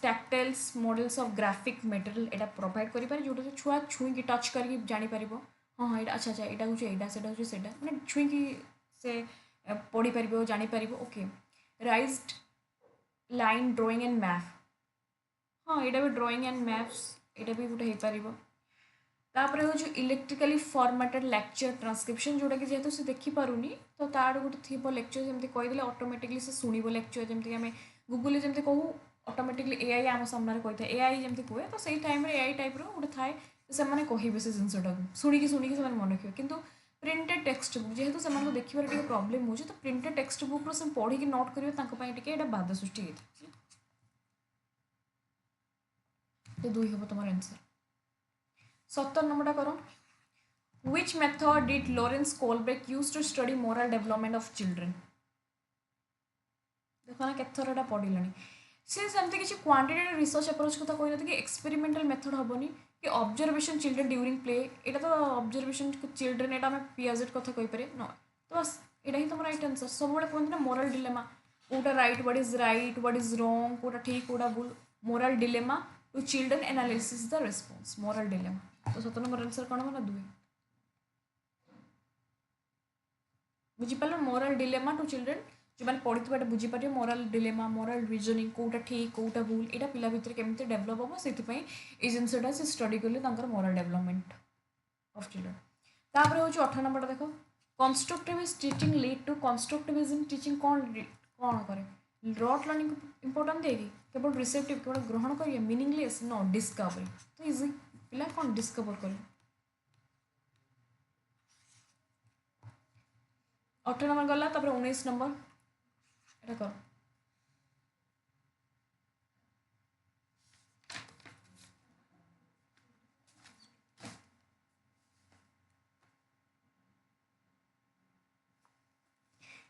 टैक्टाइल्स models of graphic material Etah provide करि पारे जोटा से छुआ छुई की टच करके जानि परिबो हां हां एटा अच्छा अच्छा एटा होछि एटा सेटा होछि सेटा माने छुई की से पढ़ी परिबो जानि परिबो okay raised line drawing and map हाँ एटा भी ड्राइंग एंड मैप्स एटा भी गोटे हो पारिबो तापर हो इलेक्ट्रिकली फॉर्मेटेड लेक्चर ट्रांसक्रिप्शन जोटा कि जेहेतु से देखी पारुनी तो तार गोटे थी लेक्चर जमी कहीदे ऑटोमेटिकली से शुणव लेक्चर जमी आम गूगल जमी कहूँ ऑटोमेटिकली एआई आम सामने कही था एआई जमी कहे तो सही टाइम एआई टाइप गोटे थाए से कहे से जिनटा शुणिकी शुणिकी मन रखिए कितु प्रिंटेड टेक्स्ट बुक जेहेतु से देखिए प्रोब्लेम हो तो प्रिंटेड टेक्स्ट बुक से पढ़ी नोट करेंगे बाधा सृष्टि होता है। 2 हम तुम आंसर 17 नंबर करो which method did Lawrence Kohlberg use to study moral development of children देखो ना केत थर पढ़िलानी सी सेमती किसी क्वांटिटेटिव रिसर्च अप्रोच कथा कही ना कि एक्सपेरिमेंटल मेथड हेनी कि ऑब्जर्वेशन चिल्ड्रेन ड्यूरिंग प्ले यहाँ तो ऑब्जर्वेशन चिल्ड्रेन यहाँ आम पियाजेट कथा कहीपर न तो बस यहाँ ही तुम राइट आंसर सब कहते ना मोरल डिलेमा कौटा राइट व्हाट इज रॉन्ग कौटा ठीक कौटा भूल moral dilemma to children analysis the response moral dilemma तो 17 नंबर आंसर कौन हम 2 बुझीपार मोरल डिलेमा टू चिल्ड्रेन जो मैंने पढ़ी थोड़ा बुझीपारे मोरल डिलेमा मोरल रिजनिंग कौटा ठीक कौटा भूल यहाँ पिला भितर केमी डेभलप हम से जिनसा से स्टडी कले मोरल डेभलपमेंट ऑफ चिल्ड्रेन तापर हूँ 18 नंबर देख constructive teaching lead to constructivism teaching कौन कौन करे रॉट लर्निंग इंपोर्टेंट देगी केवल रिसेप्टिव केवल ग्रहण करिए मीनिंगलेस नो डिस्कवरी तो इजी पिला कौन डिस्कवर कर 18 नंबर गला 19 नंबर এটা কর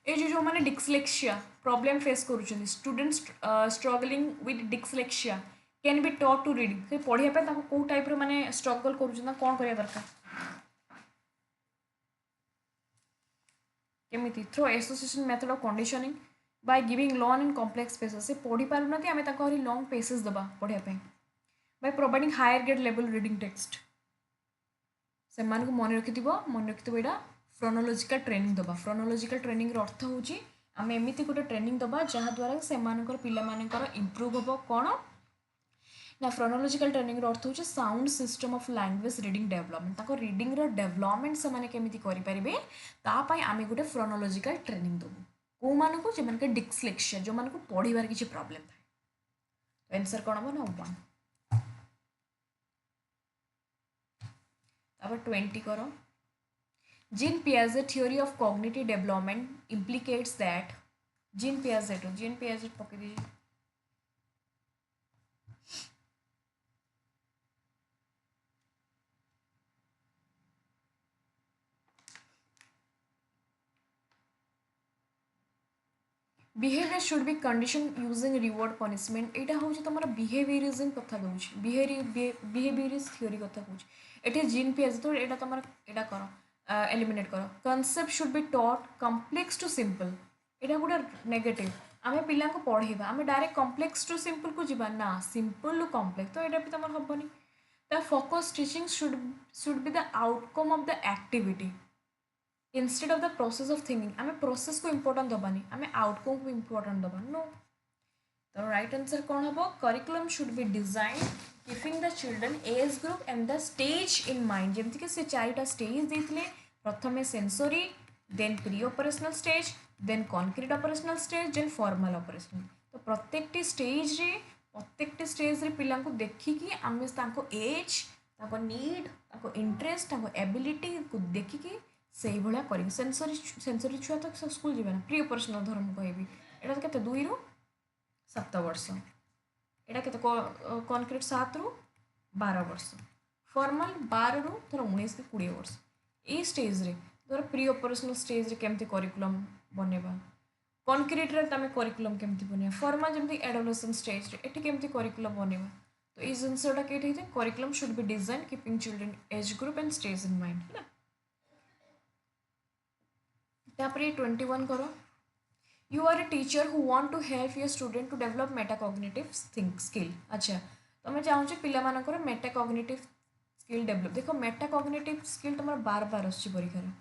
ये जो मैंने डिक्सलेक्सिया प्रॉब्लम फेस करुँच student struggling with dyslexia can be taught to reading से पढ़ाई कौ टाइप माने स्ट्रगल करुँच कौन करा दरकार केमी through association method of conditioning by giving long and complex passages से पढ़ी पारना आम लॉन्ग पेसेस दबा पढ़ाई by providing higher grade level reading text से मन रखि यहाँ फ्रोनोलॉजिकल ट्रेनिंग दबा फ्रोनोलॉजिकल ट्रेनिंग अर्थ हूँ आम एमती गोटे ट्रेनिंग दबा जहाँद्वारा से पिलामानकर इम्प्रूव हम कौन ना फ्रोनोलॉजिकल ट्रेनिंग अर्थ हूँ sound system of language reading development reading development से केमी करेंगे तापाई आम गोटे फ्रोनोलॉजिकल ट्रेनिंग दबू कौ मानक जो डिक्सलेक्सिया जो मानक पढ़ार किसी प्रॉब्लम थाए आंसर कौन हम ना 1 20 कर Jean Piaget theory of cognitive development implicates that Jean Piaget पके दीजिए behaviour should be condition using reward punishment यहाँ हूँ तुम बिहेवियरिज्म कथा दूसरी बिहेवियरिस्ट थ्योरी कथा कौच ये जीन पियाजेट तो यहाँ तुम यहाँ कर एलिमिनेट कर concept should be taught complex to simple यहाँ गोटे नेगेटिव आम पिला पढ़ेगा आम डायरेक्ट कम्प्लेक्स टू सिंपल को जीवा ना सिंपल टू कम्प्लेक्स तो यहाँ भी तुम हेनी the focus teaching should be the outcome of the activity instead of the process of thinking आम प्रोसेस को इंपोर्टेंट दबानी आम आउटकम को इंपोर्टेंट दबा नो तो राइट आंसर कौन हम curriculum should be design keeping the children age group and the stage in mind जमीक से 4टा स्टेज देते प्रथम sensory then pre operational stage then concrete operational stage then formal operational तो प्रत्येकटी स्टेज रे पिला को देखिकी आम एज नीड इंटरेस्ट एबिलिटी को देखिकी से भाया कर सेंसरी छुआ तो स्कूल जीवे ना प्री ऑपरेशनल धर्म कहबी यहाँ तो 2 ରୁ 7 वर्ष यहाँ के कॉन्क्रीट 7 ରୁ 12 वर्ष फॉर्मल 12 ରୁ 19 କି 20 वर्ष ये स्टेज रे धर प्री ऑपरेशनल स्टेज रे केमती करिकुलम बनेबा कॉन्क्रीट रे तमे करिकुलम केमती बनेबा फॉर्मल जमती एडोलेसेंट स्टेज रे एठी केमती करिकुलम बनेबा तो ये जिनसटा केठी थे curriculum should be design keeping children age group and stage in mind है ना तापर 21 करो you are a teacher who want to help your student to develop metacognitive think skill अच्छा तुम चाहूँ पिलामानकर मेटाकॉग्निटिव स्किल डेवलप देख मेटाकॉग्निटिव स्किल तुम बार बार आसुची परीक्षा है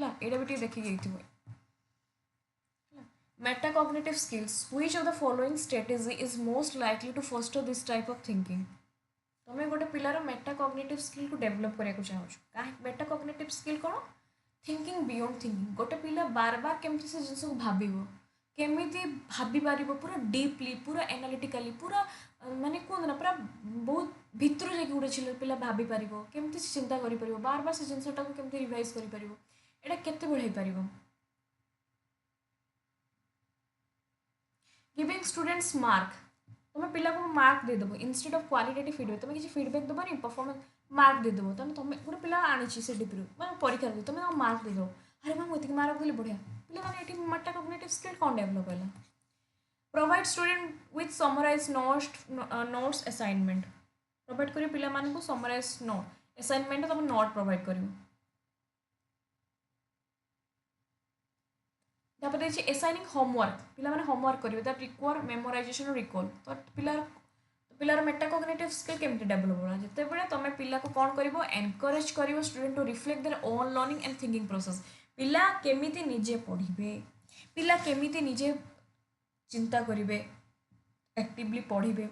यहाँ भी देखिए metacognitive skills which of the following strategy is most likely to foster this type of thinking तुम्हें गोटे पिलार मेटाकॉग्निटिव स्किल को डेवलप करने को चाहूँ कहीं मेटाकॉग्निटिव स्किल कौन थिंकिंग बियॉन्ड थिंकिंग गोटे पिला बार बार केमती से जिन को भाव केमिति भाभी पारिबो पूरा डीपली पूरा एनालिटिकली पूरा माने कहते ना पूरा बहुत भितर जाकि गोटे छिल पिला भाभी पारिबो केमती चिंता करि परिबो बार बार से जिनसटा को केमती रिवाइज करि परिबो एटा केते बढ़ाई पारिबो गिविंग स्टूडेंट्स मार्क तुम पिला को मार्क दे देबो इंस्टेड ऑफ क्वालिटेटिव फीडबैक तुम किसी फीडबैक दबनी परफॉर्मेंस मार्क दे देबो तुम गोटे पिला आनी सीडीपी रु माने परीक्षा दे तुम मार्क दे दो अरे मैं एतिक मार्क देली बढ़िया पिला माने एटी मेटा कॉग्निटिव स्किल कोन डेवलप होला provide student with summarize notes assignment provide करियो पिला मान को समराइज नोट असाइनमेंट तुम नोट प्रोवाइड करियो तापर देखिए एसाइनिंग होमवर्क पिला माने होमवर्क करियो दैट रिक्वायर मेमोराइजेशन और रिकॉल तो पिलार मेटाकोग्निटिव स्किल केमती डेवलप होला जते बेले तमे पिला को कोन करिवो एनकरेज करिवो student to reflect their own learning and thinking process पिला केमिति निजे पढ़िबे पिला केमिति निजे चिंता करिवे एक्टिवली पढ़िबे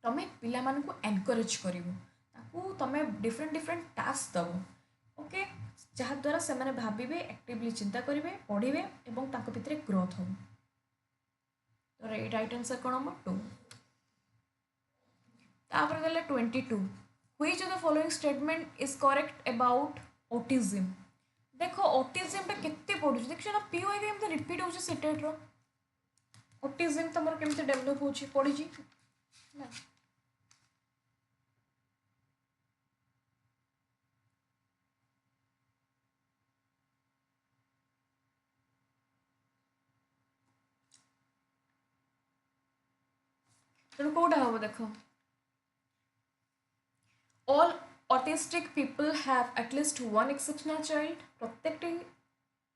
तमे पिला मान को एनकरेज करिवो ताकू तमे डिफरेंट डिफरेंट टास्क दबो ओके जहाँ द्वारा से माने भाबिबे एक्टिवली चिंता करिवे पढ़िबे एवं ताको भितरे ग्रोथ हो तो राइट आंसर कोन हम 2 तापर गले 22 which of the following statement is correct about autism देखो ऑटिज्म पे केते पढु देखो ना पीओआई भी हम रिपीट हो सेटेट रो ऑटिज्म तमर केमते डेवलप होची पढी जी ना तो कोडा हो देखो all autistic people have at least one exceptional child प्रत्येकटी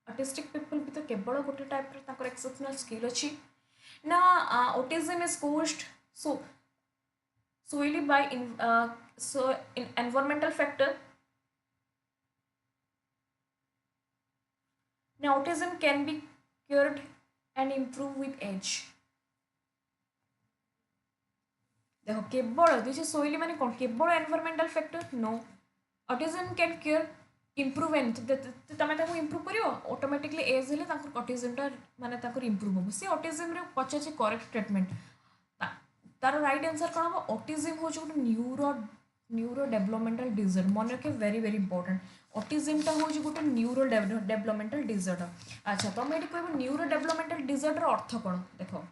autistic people भी तो केवल गोटे टाइप रे ताकर exceptional skill अछि ना autism is caused solely by environmental factor now autism can be cured and improved with age देखो केवल दिस सोइली माने कोन केवल environmental factor no autism can cure improve and तमे ताको इम्प्रूव करियो ऑटोमेटिकली एज हेले ताको ऑटिज्म टा माने ताको इम्प्रूव हो से ऑटिज्म रे पछे करेक्ट ट्रीटमेंट तार राइट आंसर कोन हो ऑटिज्म हो जो न्यूरो डेवलपमेंटल डिसऑर्डर मन रखे वेरी वेरी इंपोर्टेंट ऑटिज्म टा हो जो गोटे न्यूरो डेवलपमेंटल डिसऑर्डर अच्छा तुम एटी कहबो न्यूरो डेवलपमेंटल डिसऑर्डर अर्थ कोन देखो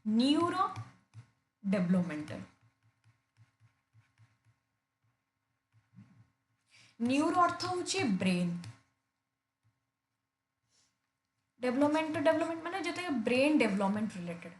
न्यूरो डेवलपमेंटल न्यूरो अर्थ होची ब्रेन डेवलपमेंट माने जते ब्रेन डेवलपमेंट रिलेटेड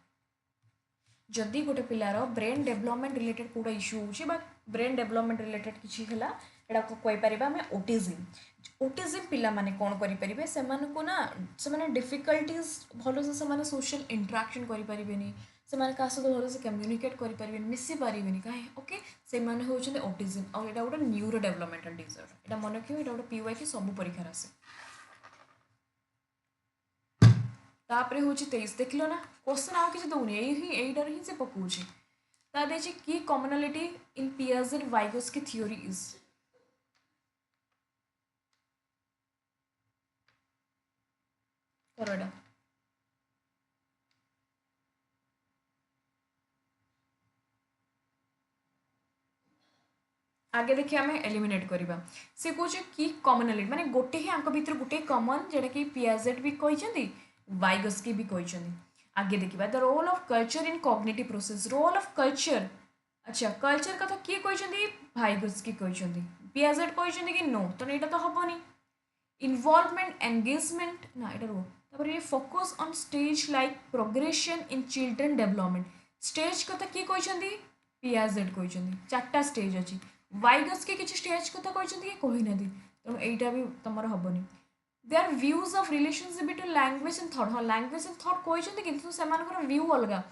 जदि गोटे पिलार ब्रेन डेवलपमेंट रिलेटेड कोडा इश्यू होची बा ब्रेन डेवलपमेंट रिलेटेड किछि हला एडा को कोइ परिबा हमें ऑटिज्म पिला माने कोन करि परिबे से माने को ना से माने डिफिकल्टीज भलो से माने सोशल इंटरेक्शन करि परिबेनी से माने का सहित भलो से कम्युनिकेट करि परिबेनी मिसि परिबेनी काहे ओके से माने होचने ऑटिज्म और एडा गोटे न्यूरो डेवलपमेंटल डिसऑर्डर एडा मन रखियो एडा गोटे पीवाई के सब परीक्षा आसे तापरे होची 23 देखलो ना क्वेश्चन आउ किछि दउनी एइडर ही से पकोची ता देछि की कॉमनलिटी इन पियाजेट वाइगस की थ्योरी इज करोडा आगे देखिए आम एलिमिनेट करवा सी कौन कि कॉमनलिटी माने गोटे ही आंक भीतर गोटे कॉमन जेटा कि पियाजेट भी कहते वाइगस्की भी कहते आगे देखिए the role of culture in cognitive process role of culture अच्छा कल्चर कथा किए कहते वाइगस्की कहते पियाजेट कहते कि नो तो यहाँ तो हेनी इनवॉल्वमेंट एंगेजमेंट ना यहाँ रो तापर ये focus on stage like progression in children development stage कथा किए कहते पियाजेट कहते चार्टा स्टेज अच्छी वाइगस के किसी स्टेज कथा कहते कहना तेणु यहीटा भी तुम हेनी they are views of relationship between language and thought हाँ लैंग्वेज एंड थॉट कहते किंतु से व्यू अलग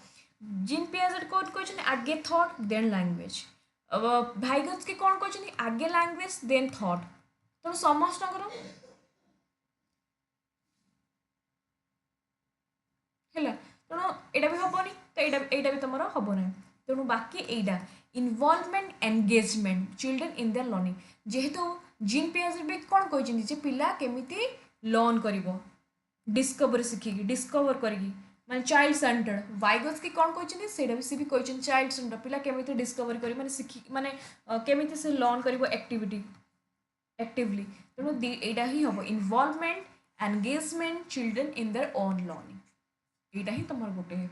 जीन पियाजेट कौन कहते आगे थॉट देन लैंग्वेज वाइगस के कौन कहते आगे लैंग्वेज देन थॉट तेणु समस्त है तेणु यहाँ भी हेनी तो यहाँ भी तुम हम ना तेणु बाकी एटा involvement engagement children in their learning जेहेतु जीन पियाजेट भी कौन कहते पिला केमिति लर्न करिवो डिस्कवरी शिखिकी डिस्कवर करिकी माने चाइल्ड सेंटर्ड वाइगस की कौन कहते सेटा भी सी भी कहते चाइल्ड सेंटर्ड पिला केमिति डिस्कवर करी माने शिखी माने केमिति से लर्न करिवो एक्टिविटी एक्टिवली तेणु एटा ही हम involvement engagement children in their own learning एटा ही तुम गोटे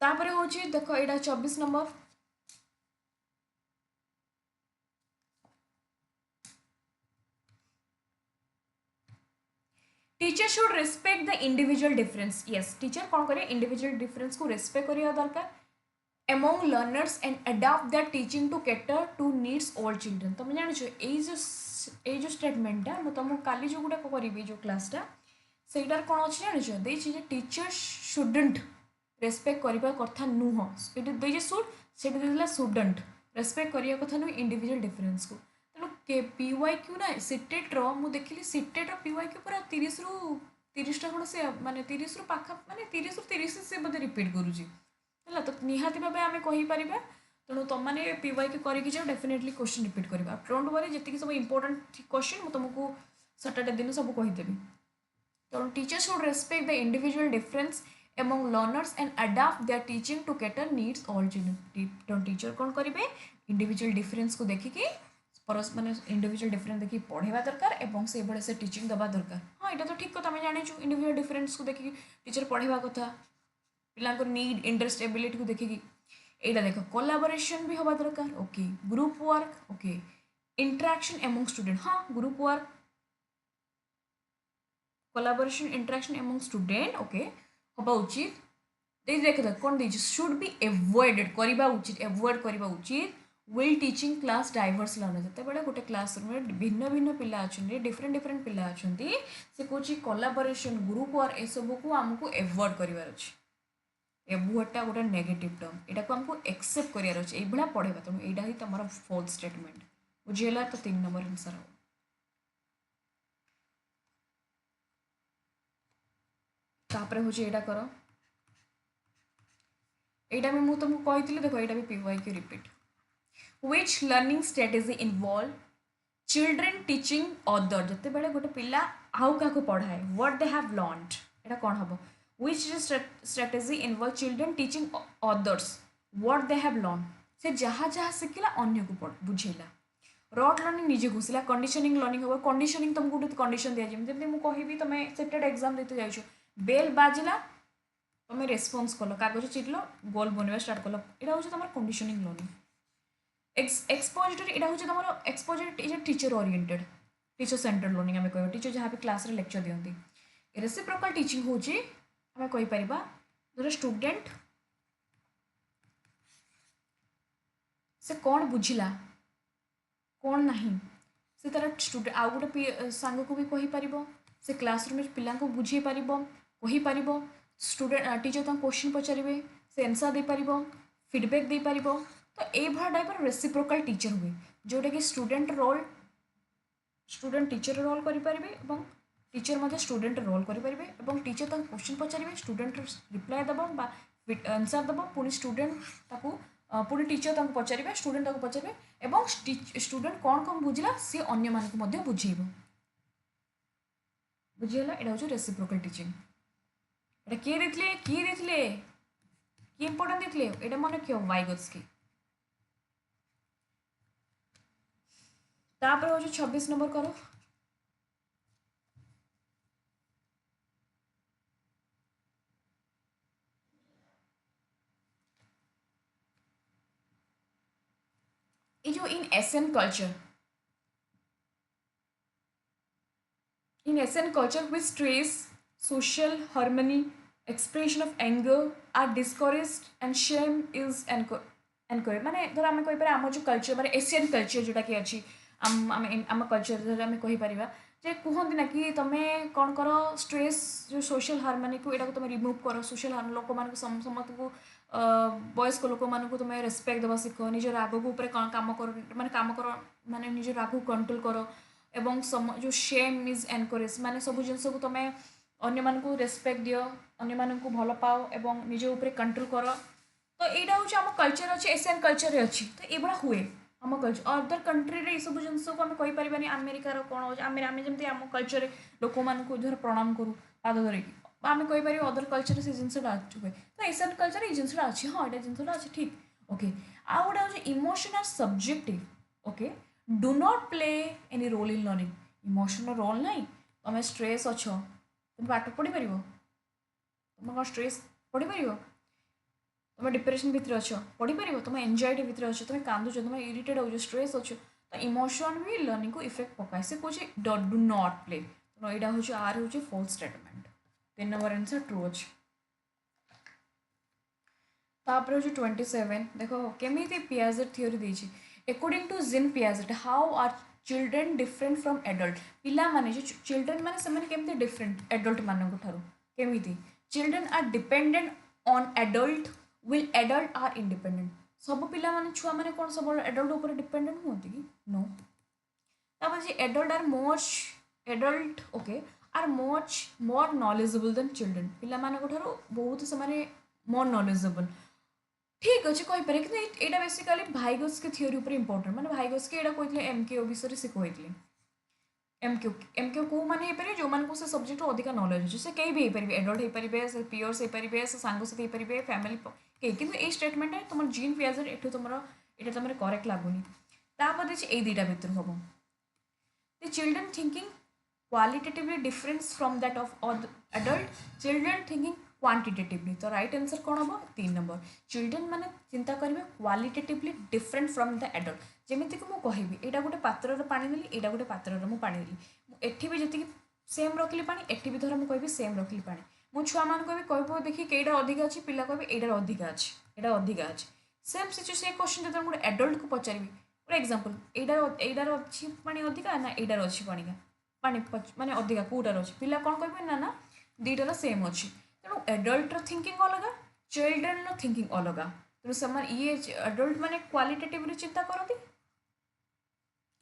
तापर होची देखो एटा 24 number teacher should respect the individual difference yes teacher कौन करे इंडिविजुअल डिफरेंस को रेस्पेक्ट करिया दरकार among learners and adapt their teaching to cater to needs all children तुम जान छो ए जो स्टेटमेंट टा मैं तुमको काली जो गुडा करिबी जो क्लास टा सेटार कोन अछि जान छो दे छी जे टीचर शुडंट रेस्पेक्ट करिबा कथा नुह एटा दे जे शुड सेटा देला शुडंट रेस्पेक्ट करिया कथा नु इंडिविजुअल डिफरेंस को तेणु के पीवाईक्यू ना सिटेट रो मु देखिली सिटेट रो पीवाईक्यू पूरा 30 रु 30 टा कोन से माने 30 रु पाखा माने 30 रु 30 से बदे रिपीट करूची है तो निहाती भाव आम कहीपर तेणु तुम मैंने पीवाई करके जाओ डेफिनेटली क्वेश्चन रिपीट करवा डोंट वरी जी सब इंपोर्टेंट क्वेश्चन मुझे तुमको सैटरडे दिन सब कहीदेवी तेणु teacher should respect the individual difference among learners and adapt their teaching to cater needs all children teacher कौन करेंगे इंडिविजुअल डिफरेंस को देखिकी परस माने इंडिविजुअल डिफरेंस देखिए पढ़ेवा दरकार एवं से बड़े से टीचिंग दबा दरकार हाँ यहाँ तो ठीक कथा आम जानी इंडिविजुअल डिफरेंस को देखिए टीचर पढ़ेवा कथा पिला नीड इंटरेस्ट एबिलिटी को देखिकी एटा देख कोलाबोरेशन भी हवा दरकार okay group work okay interaction among student हाँ group work collaboration interaction among student okay हवा उचित देख कौन दे शुड बी एवॉइडेड करवा उचित एवॉइड करवा उचित will teaching class diverse learner जिते बड़े गोटे क्लास रूम भिन्न भिन्न पिला अच्छा डिफरेंट डिफरेंट पिला अच्छा से कौन कोलाबोरेशन ग्रुप वर्क ए सब को आमको एवॉइड करार अच्छे एवॉइडटा गोटे नेगेटिव टर्म यहाँ को आमको एक्सेप्ट करार अच्छे ये पढ़ेगा तेणु यहाँ ही तुम फोर्थ स्टेटमेंट बुझीगला तो 3 नंबर आंसर हो तापर हूँ यहाँ कर यहाँ भी मुझे तुमको कही देखो यहाँ भी पीवाई की repeat which learning strategy involve children teaching other जिते बड़े गोटे पिला आउ क्या पढ़ाए व्हाट दे हैव लर्नड यहाँ कौन हम which strategy involve children teaching others what they have learned से जहाँ जहाँ शिखला अन्य को बुझेला रॉट लर्निंग निजे घुसला कंडीशनिंग लर्निंग हम कंडीशनिंग तुमको गोटे कंडीशन दिया जमी मुझे कहि तुम सेटेड एग्जाम देते जाइछ बेल बाजिला तुम रेस्पॉन्स कल कागज चिटल गोल बनवा स्टार्ट कल यहाँ हूँ तुम कंडीशनिंग लर्निंग एक्सपोजिटरी यहाँ हूँ तुम exposit is teacher oriented teacher centred learning आम कह टीचर जहाँ भी क्लास रे लेक्चर दिखती रेसिप्रोकल टीचिंग हूँ आम कहीपर धर स्टूडेंट से कौन बुझिला कौन नहीं से तार स्टूडेंट आउ गोटे सांग को भी कहीपर से क्लासरूम पिला बुझे पार कहीपर स्टूडेंट टीचर तक क्वेश्चन पचारे से आंसर दे पार फीडबैक दे पार तो ये टाइप रेसिप्रोकल टीचर हुए जोटा कि student role student teacher role करें टीचर मध्य स्टूडेंट रोल करेंगे टीचर तक क्वेश्चन पचारे स्टूडेंट रिप्लाई दब आंसर दब पुणी स्टूडेंट पुणी टीचर तक पचारे स्टूडेंट तक पचारे स्टूडेंट कौन कौन बुझला सी अन्य मानक बुझेब बुझीगला यहाँ हूँ रेसिप्रोकल टीचिंग ये किए देते किए इंपोर्टेंट देते यहाँ मन रख वाइगत्स्की तापर हूँ 26 नंबर करो ये जो इन Asian culture which stress social harmony expression of anger are discouraged and shame is encouraged माने धर आम कहीपर आम जो कल्चर माने एशियन कल्चर जोटा कि अच्छी आम कल्चर आम कहीपर जे कहते ना कि तुम कौन कर स्ट्रेस जो सोशल हार्मोनी को यहाँ तुम रिमूव कर सोशल लोक मान समस्त को वयस्क लोक मान तुम रेस्पेक्ट देवा शिख निज राग को काम कर माने निज राग को कंट्रोल कर एवं जो शेम इज एनकरेज माने सब जिन को तुम अन्य मान को रेस्पेक्ट दियो अन्य मान को भल पाओ एवं निज ऊपर कंट्रोल कर तो यहाँ हूँ आम कल्चर अच्छे एशियन कल्चर अच्छी तो ये हुए आम कल्चर अदर कंट्री रे सब जिन को आम कहीपर आमेरिकार कौन हो आम जमी आम कल्चर लोक मानक धर प्रणाम करूँ पाद धरिकी आम कहीपर अदर कल्चर से जिनसा हुए तो एसियन कल्चर ये जिनसा अच्छी हाँ ये जिनसा अच्छी ठीक ओके आउ गोटे हूँ emotion are subjective okay do not play any role in learning emotion role ना तुम स्ट्रेस अच्छ तुम पाठ पढ़ी पार तुम कौन स्ट्रेस पढ़ी पार तुम डिप्रेशन भितर अच्छ पढ़ी पार तुम एंजाइटी भितर अच्छ तुम कांदुच तुम इरिटेट हो स्ट्रेस अच्छ तो इमोशन भी लर्निंग को इफेक्ट पकाए से कहे डू नॉट प्ले तो यहाँ हूँ आर हूँ false statement 3 number answer true अच्छे तापर हूँ 27 देख केमी पियाजेट थियोरी देती according to Jean Piaget how are children different from adult पिला माने जो चिल्ड्रेन माने से केमती डिफरेंट एडल्ट मानक ठारू केमिति children are dependent on adult while adult are independent सब पिला माने छुआ माने कौन सब एडल्ट ऊपर डिपेंडेंट होती कि नो तापर जे adult are much adult okay are much more knowledgeable than children पिला मानक ठारू बहुत से मोर नॉलेजेबल ठीक अच्छे कहीपर कि यहाँ बेसिकली भाइगस के थियोरी उपर इंपोर्टेंट माने भाइगस के यहाँ कहते एमकेओ विषय से कहते एमक्यू एमक्यू कौ मैंने जो मानक से सब्जेक्ट अधिक नॉलेज अच्छे से कहीं भी हो पारे एडल्ट हो पारे से पियर्स हो पारे से सांगसाथी हो पारे फैमिली कहीं कि ये स्टेटमेंट है तुम जीन पियाजर एठू तुम ये तुम करेक्ट लगुनि तापर ये दुईटा भितर हम the children thinking qualitatively difference from that of adult children thinking quantitatively तो राइट आंसर कौन हम 3 नंबर चिल्ड्रेन मैंने चिंता करेंगे qualitatively different from the adult जमीक मुझे यहाँ गोटे पात्र पानी देली यहाँ गोटे पात्र मुझे पानी देली एठी भी जी सेम रखिली पानी एठी भी धर मुझे सेम रखिली पानी मो छुआ मान कह देखिए कईटा अधिक अच्छी पिला कहे यहाँ अधिक अच्छी यहाँ अधिक अच्छी सेम सिचुएशन क्वेश्चन जो गोटे एडल्ट को पचारि गोटे एक्जामपल यहाँ अच्छी पानी अधिका ना यहाँ अच्छी पानी पानी माने अधिका कौटार अच्छी पिला कौन कहे ना ना दुईटार सेम अच्छी तेणु एडल्टर थिंकिंग अलग चिल्ड्रेन थिंकिंग अलग तेणु से ये एडल्ट मैंने क्वालिटेटिवली चिंता करती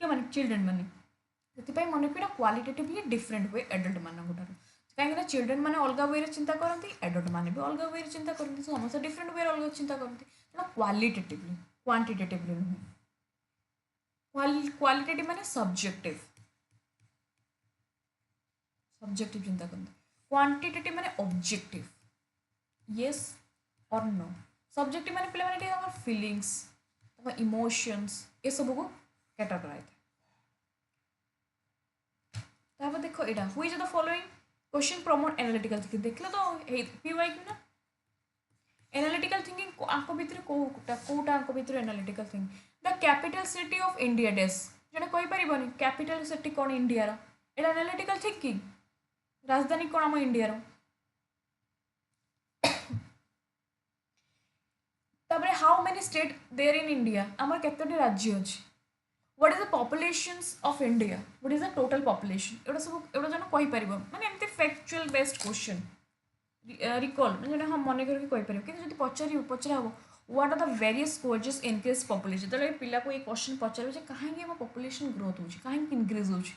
क्या माने चिल्ड्रेन मैंने से मन पीड़ा क्वालिटेटिवली डिफरेंट हुए एडल्ट मानक कहीं चिल्ड्रेन मैंने अलग वे चिंता करती एडल्ट मैंने भी अलग वे चिंता करती समस्त डिफरेंट वे अलग चिंता करती तेना क्वालिटेटिवली क्वांटिटेटिवली नुहे क्वालिटेटिव माने सब्जेक्टिव सब्जेक्टिव चिंता करते क्वांटिटेटिव माने ऑब्जेक्टिव येस और नो सब्जेक्टिव माने पिला माने फीलिंग्स इमोशंस ये सब को कैटेगराइज तापर देखो यहाँ हुई is the following question promote analytical thinking देखल तो पीवाई कि ना एनालिटिकल थिंकिंग आंक भितर कौटा आंक भितर analytical thinking the capital city of India डेस जोटा कही पारिबनी कैपिटल सिटी कौन इंडिया रो एटा एनालिटिकल थिंकिंग राजधानी कौन आम इंडिया रो तापर how many state there in India आमर केतोटी राज्य अछि what is the population of India what is the total population एटा सब एटा जन कहि परिबो माने एमते फैक्चुअल बेस्ड क्वेश्चन रिकॉल माने हम मन करके कहि परिबो कि जदि पचरा हो what are the various causes increase population तो पिला को ये क्वेश्चन पचारे जे कहीं हम पॉपुलेशन ग्रोथ होछि कहीं इनक्रीज होछि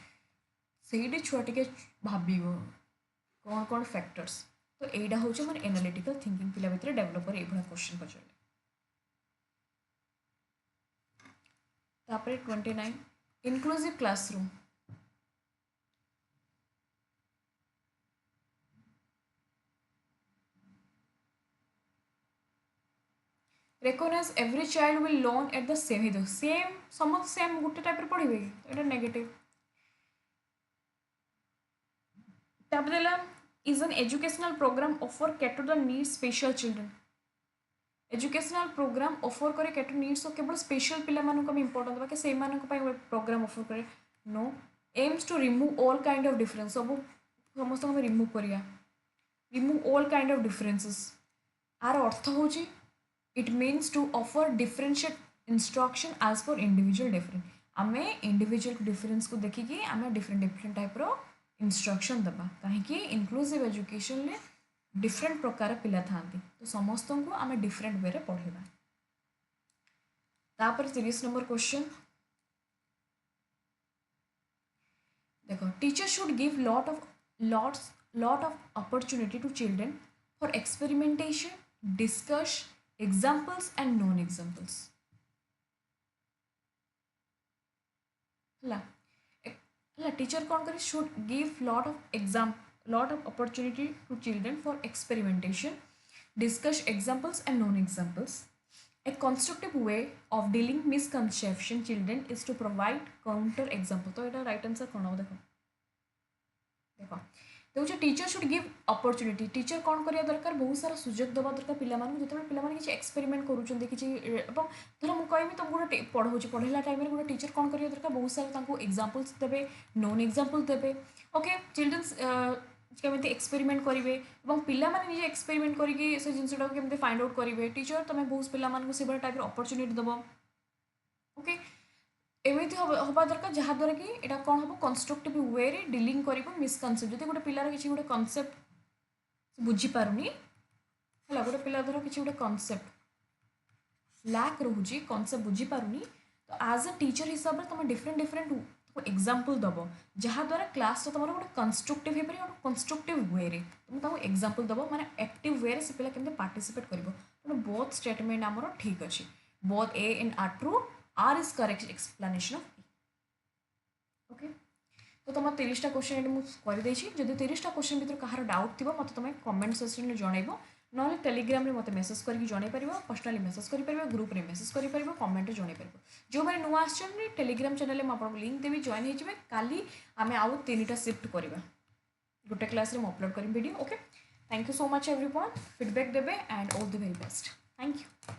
सेही छुआ टिके भाबिबो कौन कौन फैक्टर्स तो एटा होछि मन एनालिटिकल थिंकिंग पिला भितर डेवलपर ए भला क्वेश्चन पचारे तापर 29 inclusive classroom recognize every child will learn at the same समस्त सेम गोटे टाइप पढ़े कि नेगेटिव तापर is an educational program offer cater the need special children educational program offer करे कैटर नीड्स केवल स्पेशल पिला मानक हम इंपोर्टेंट देबा कि से मानक पय प्रोग्राम ऑफर करे no aims to remove all kind of difference सब समस्त हम रिमूव करिया remove all kind of differences are अर्थ होची it means to offer differentiate instruction as for individual different आमे इंडिविजुअल डिफरेंस को देखिकी आमे डिफरेंट डिफरेंट टाइप रो इंस्ट्रक्शन देबा कहीं इनक्लूसिव एजुकेशन ले डिफरेंट प्रकार पिला थांती तो समस्त को आमे डिफरेंट वे रे पढ़ेबा तापर 30 नंबर क्वेश्चन देखो teacher should give lot of opportunity to children for experimentation discuss examples and non examples है टीचर कौन करे should give lot of opportunity to children for experimentation discuss examples and non examples A constructive way of dealing misconception children is to provide counter example. तो ये right answer कौन हो देखो देखो देखो teacher should give opportunity teacher कौन करिया दरकार बहुत सारा सुजोग दबा दरकार पिलामानकु जेतेबेले पिलामाने किछि एक्सपेरिमेंट करूछन्ते किछि एवं धर मु कहबी तुमको गोटे पढ़ाऊँ पढ़ेला टाइम रे गोटे टीचर कौन करिया दरकार बहुत सारा तांको एग्जांपल्स देबे नॉन एग्जांपल देबे ओके चिल्ड्रंस केମିତି एक्सपेरिमेंट करेंगे और पिलामाने निजे एक्सपेरिमेंट करके से जिनसटा केମିତି फाइंड आउट करेंगे टीचर तुम बहुत पिलामानकु से टाइप अपॉर्चुनिटी दब ओके एमती हवा दरकार जहाँद्वारा कि यहाँ कौन हम कंस्ट्रक्टिव वे रे डीलिंग कर मिसकनसेप्ट जब गोटे पिलार किसी गोटे कनसेप्ट बुझीपारुनी है गोटे पिला धर किसी गोटे कनसेप्ट लैक रोचे कनसेप्ट बुझीपारुनी तो आज अ टीचर हिसाब से तुम डिफरेंट डिफरेंट एग्जाम्पल दब जहाँद्वारा क्लास तुम गोटे कंस्ट्रक्टिव हो पारे कंस्ट्रक्टिव वे रे तुम तुमको एग्जाम्पल दब माने एक्टिव वे से पिला केमते पार्टिसिपेट कर बोथ स्टेटमेंट आमर ठीक अच्छे both A and R true are is correct explanation of A okay तो तुम 30टा क्वेश्चन मुझे जब 30टा क्वेश्चन भर कहार डाउट थी मत तुम कमेंट सेक्शन में जनइब ना टेलीग्राम रे मत मेसेज करके जन पार पर्सनाली मेसेज कर ग्रुप रे मेसेज कर कमेंट जन पार जो मैंने नुआ आसछन टेलीग्राम चैनल में आपको लिंक देवी जॉइन हो काली आम आउ 3टा शिफ्ट करवा गोटे क्लास रे अपलोड कर video okay thank you so much everyone feedback देबे and all the very best thank you.